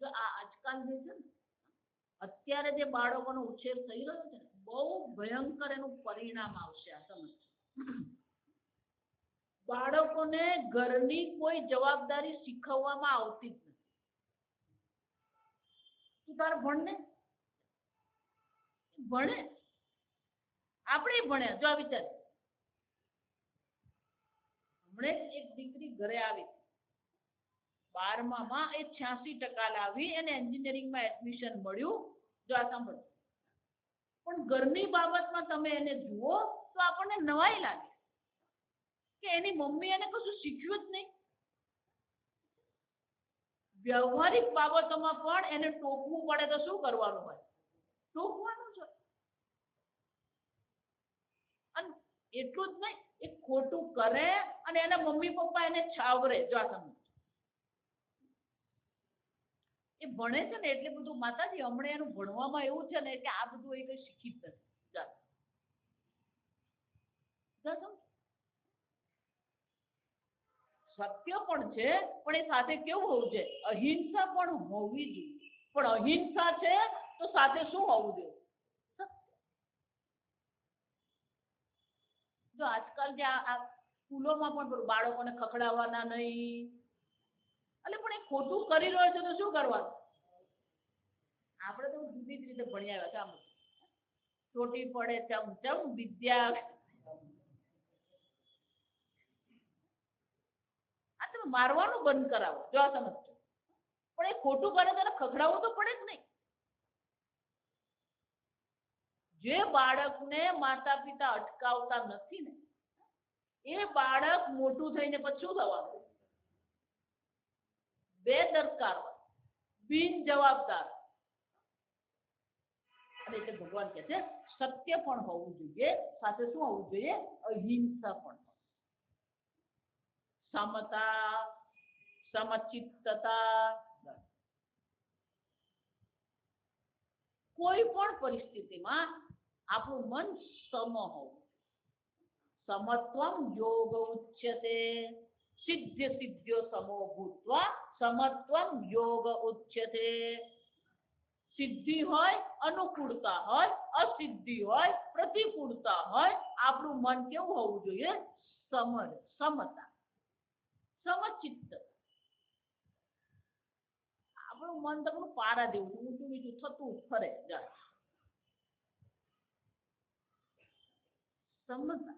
A: જો આ આજકાલ જે છે ને, અત્યારે જે બાળકોનો ઉછેર થઈ રહ્યો છે ને, બહુ ભયંકર એનું પરિણામ આવશે. આ સમજ. બાળકોને ઘરની કોઈ જવાબદારી શીખવવામાં આવતી જ નથી. તું તારે ભણને, ભણે. આપણે ભણ્યા. જો આ વિચાર, હમણે એક દીકરી ઘરે આવી 12માં એ 86% લાવી, એને એન્જિનિયરિંગમાં એડમિશન મળ્યું. જો આ સાંભળો, પણ ઘરની બાબતમાં તમે એને જુઓ તો આપણને નવાઈ લાગે કે એની મમ્મી એને કશું શીખ્યું જ નહીં. વ્યવહારિક બાબતોમાં પણ એને ટોકવું પડે તો શું કરવાનું હોય? ટોકવાનું છે. અને એટલું જ નહીં, એ ખોટું કરે અને એના મમ્મી પપ્પા એને છાવરે. જો આ સમજ. એ ભણે છે ને એટલે બધું, માતાજી હમણાં એનું ભણવામાં એવું છે ને કે આ બધું એ કઈ શીખી જ નથી. સત્ય પણ છે, પણ એ સાથે કેવું હોવું છે? અહિંસા પણ હોવી જોઈએ. પણ અહિંસા છે તો સાથે શું હોવું જોઈએ? સત્ય. જો આજકાલ જે આ સ્કૂલોમાં પણ બાળકોને ખખડાવવાના નહીં, એટલે પણ એ ખોટું કરી રહ્યો છે તો શું કરવાનું? આપણે તો જુદી જ રીતે ભણી આવ્યા છે. આમ ચોટી પડે ચમ ચમ વિદ્યા. આ તમે મારવાનું બંધ કરાવો. જો આ સમજો. પણ એ ખોટું કરે ત્યારે ખખડાવવું તો પડે જ નહીં. જે બાળકને માતા પિતા અટકાવતા નથી ને, એ બાળક મોટું થઈને પછી શું થવાનું? બેદરકાર, બિન જવાબદાર. અને એટલે ભગવાન કહે છે સત્ય પણ હોવું જોઈએ, સાથે શું હોવું જોઈએ? અહિંસા પણ. સમતા, સમચિત્તતા. કોઈ પણ પરિસ્થિતિમાં આપણું મન સમ હોવું. સમત્વમ યોગ ઉચ્યતે. સિદ્ધ સિદ્ધ્યો સમો ભૂત્વા સમત્વમ યોગ ઉચ્યતે. સિદ્ધિ હોય, અનુકૂળતા હોય, અસિદ્ધિ હોય, પ્રતિકૂળતા હોય, આપણું મન કેવું હોવું જોઈએ? સમતા, સમચિત્ત. આપણું મન તો પારા દેવું, ઊંચું નીચું થતું ફરે જાય. સમતા.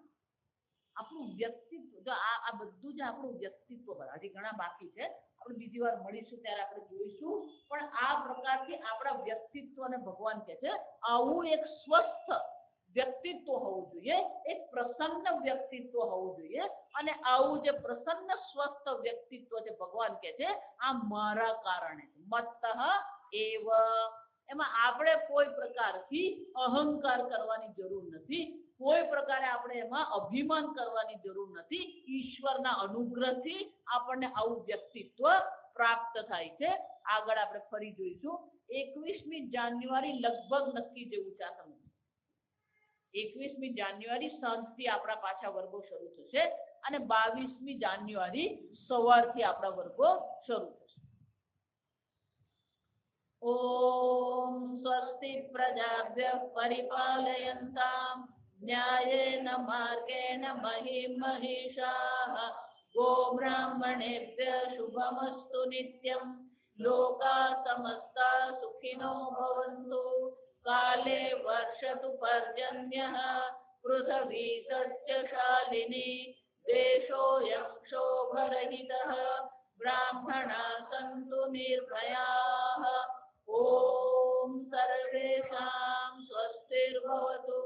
A: આપણું વ્યક્તિત્વ, જો આ બધું જ આપણું વ્યક્તિત્વ પર, હજી ઘણા બાકી છે. આપણે બીજી વાર મળીશું ત્યારે આપણે જોઈશું. પણ આ પ્રકારથી આપણા વ્યક્તિત્વને ભગવાન કહે છે આવું એક સ્વસ્થ વ્યક્તિત્વ હોવું જોઈએ, એક પ્રસન્ન વ્યક્તિત્વ હોવું જોઈએ. અને આવું જે પ્રસન્ન સ્વસ્થ વ્યક્તિત્વ જે ભગવાન કહે છે આ મારા કારણે મત્તઃ એવ. એમાં આપણે કોઈ પ્રકારથી અહંકાર કરવાની જરૂર નથી, કોઈ પ્રકારે આપણે એમાં અભિમાન કરવાની જરૂર નથી. ઈશ્વરના અનુગ્રહથી આપણને આવું વ્યક્તિત્વ પ્રાપ્ત થાય છે. આગળ આપણે ફરી જોઈશું. 21મી જાન્યુઆરી લગભગ નક્કી જેવું છે. આ સમય 21મી જાન્યુઆરી સાંજથી આપણા પાછા વર્ગો શરૂ થશે અને 22મી જાન્યુઆરી સવારથી આપણા વર્ગો શરૂ થશે. ઓમ સ્વસ્તિ પ્રજાભ્યઃ પરિપાલયન્તામ ન્યાયેન માર્ગેણ મહિં મહિષાઃ ગોબ્રાહ્મણેભ્યઃ શુભમસ્તુ નિત્યં લોકા સમસ્તા સુખિનો ભવन्तુ કાલે વર્ષતુ પર્જન્યઃ પૃથ્વી સસ્યશાલિની દેશોऽયં ક્ષોભરહિતઃ બ્રાહ્મણા સन्तુ નિર્ભયાઃ. ઓમ સર્વેષાં સ્વસ્તિર્ભવતુ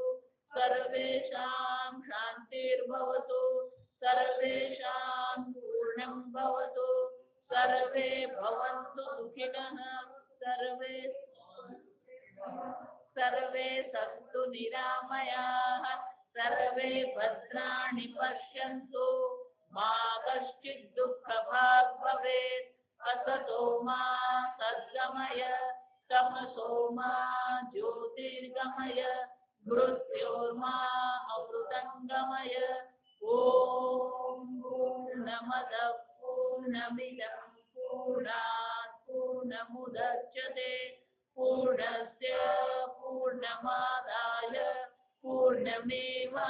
A: સર્વેષાં શાંતિર્ભવતુ સર્વેષાં પૂર્ણં ભવતુ સર્વે ભવन्तુ સુખિનઃ સર્વે સन्तુ નિરામયાઃ સર્વે ભદ્રાણિ પશ્યन्तુ મા કશ્ચિत् દુઃખભાગ્ ભવેत्. असतो मा सद्गमय तमसो मा ज्योतिर्गमय मृत्योर्मा अमृतङ्गमय. ॐ पूर्णमदः पूर्णमिदं पूर्णात् पूर्णमुदच्यते पूर्णस्य पूर्णमादाय पूर्णमेवावशिष्यते.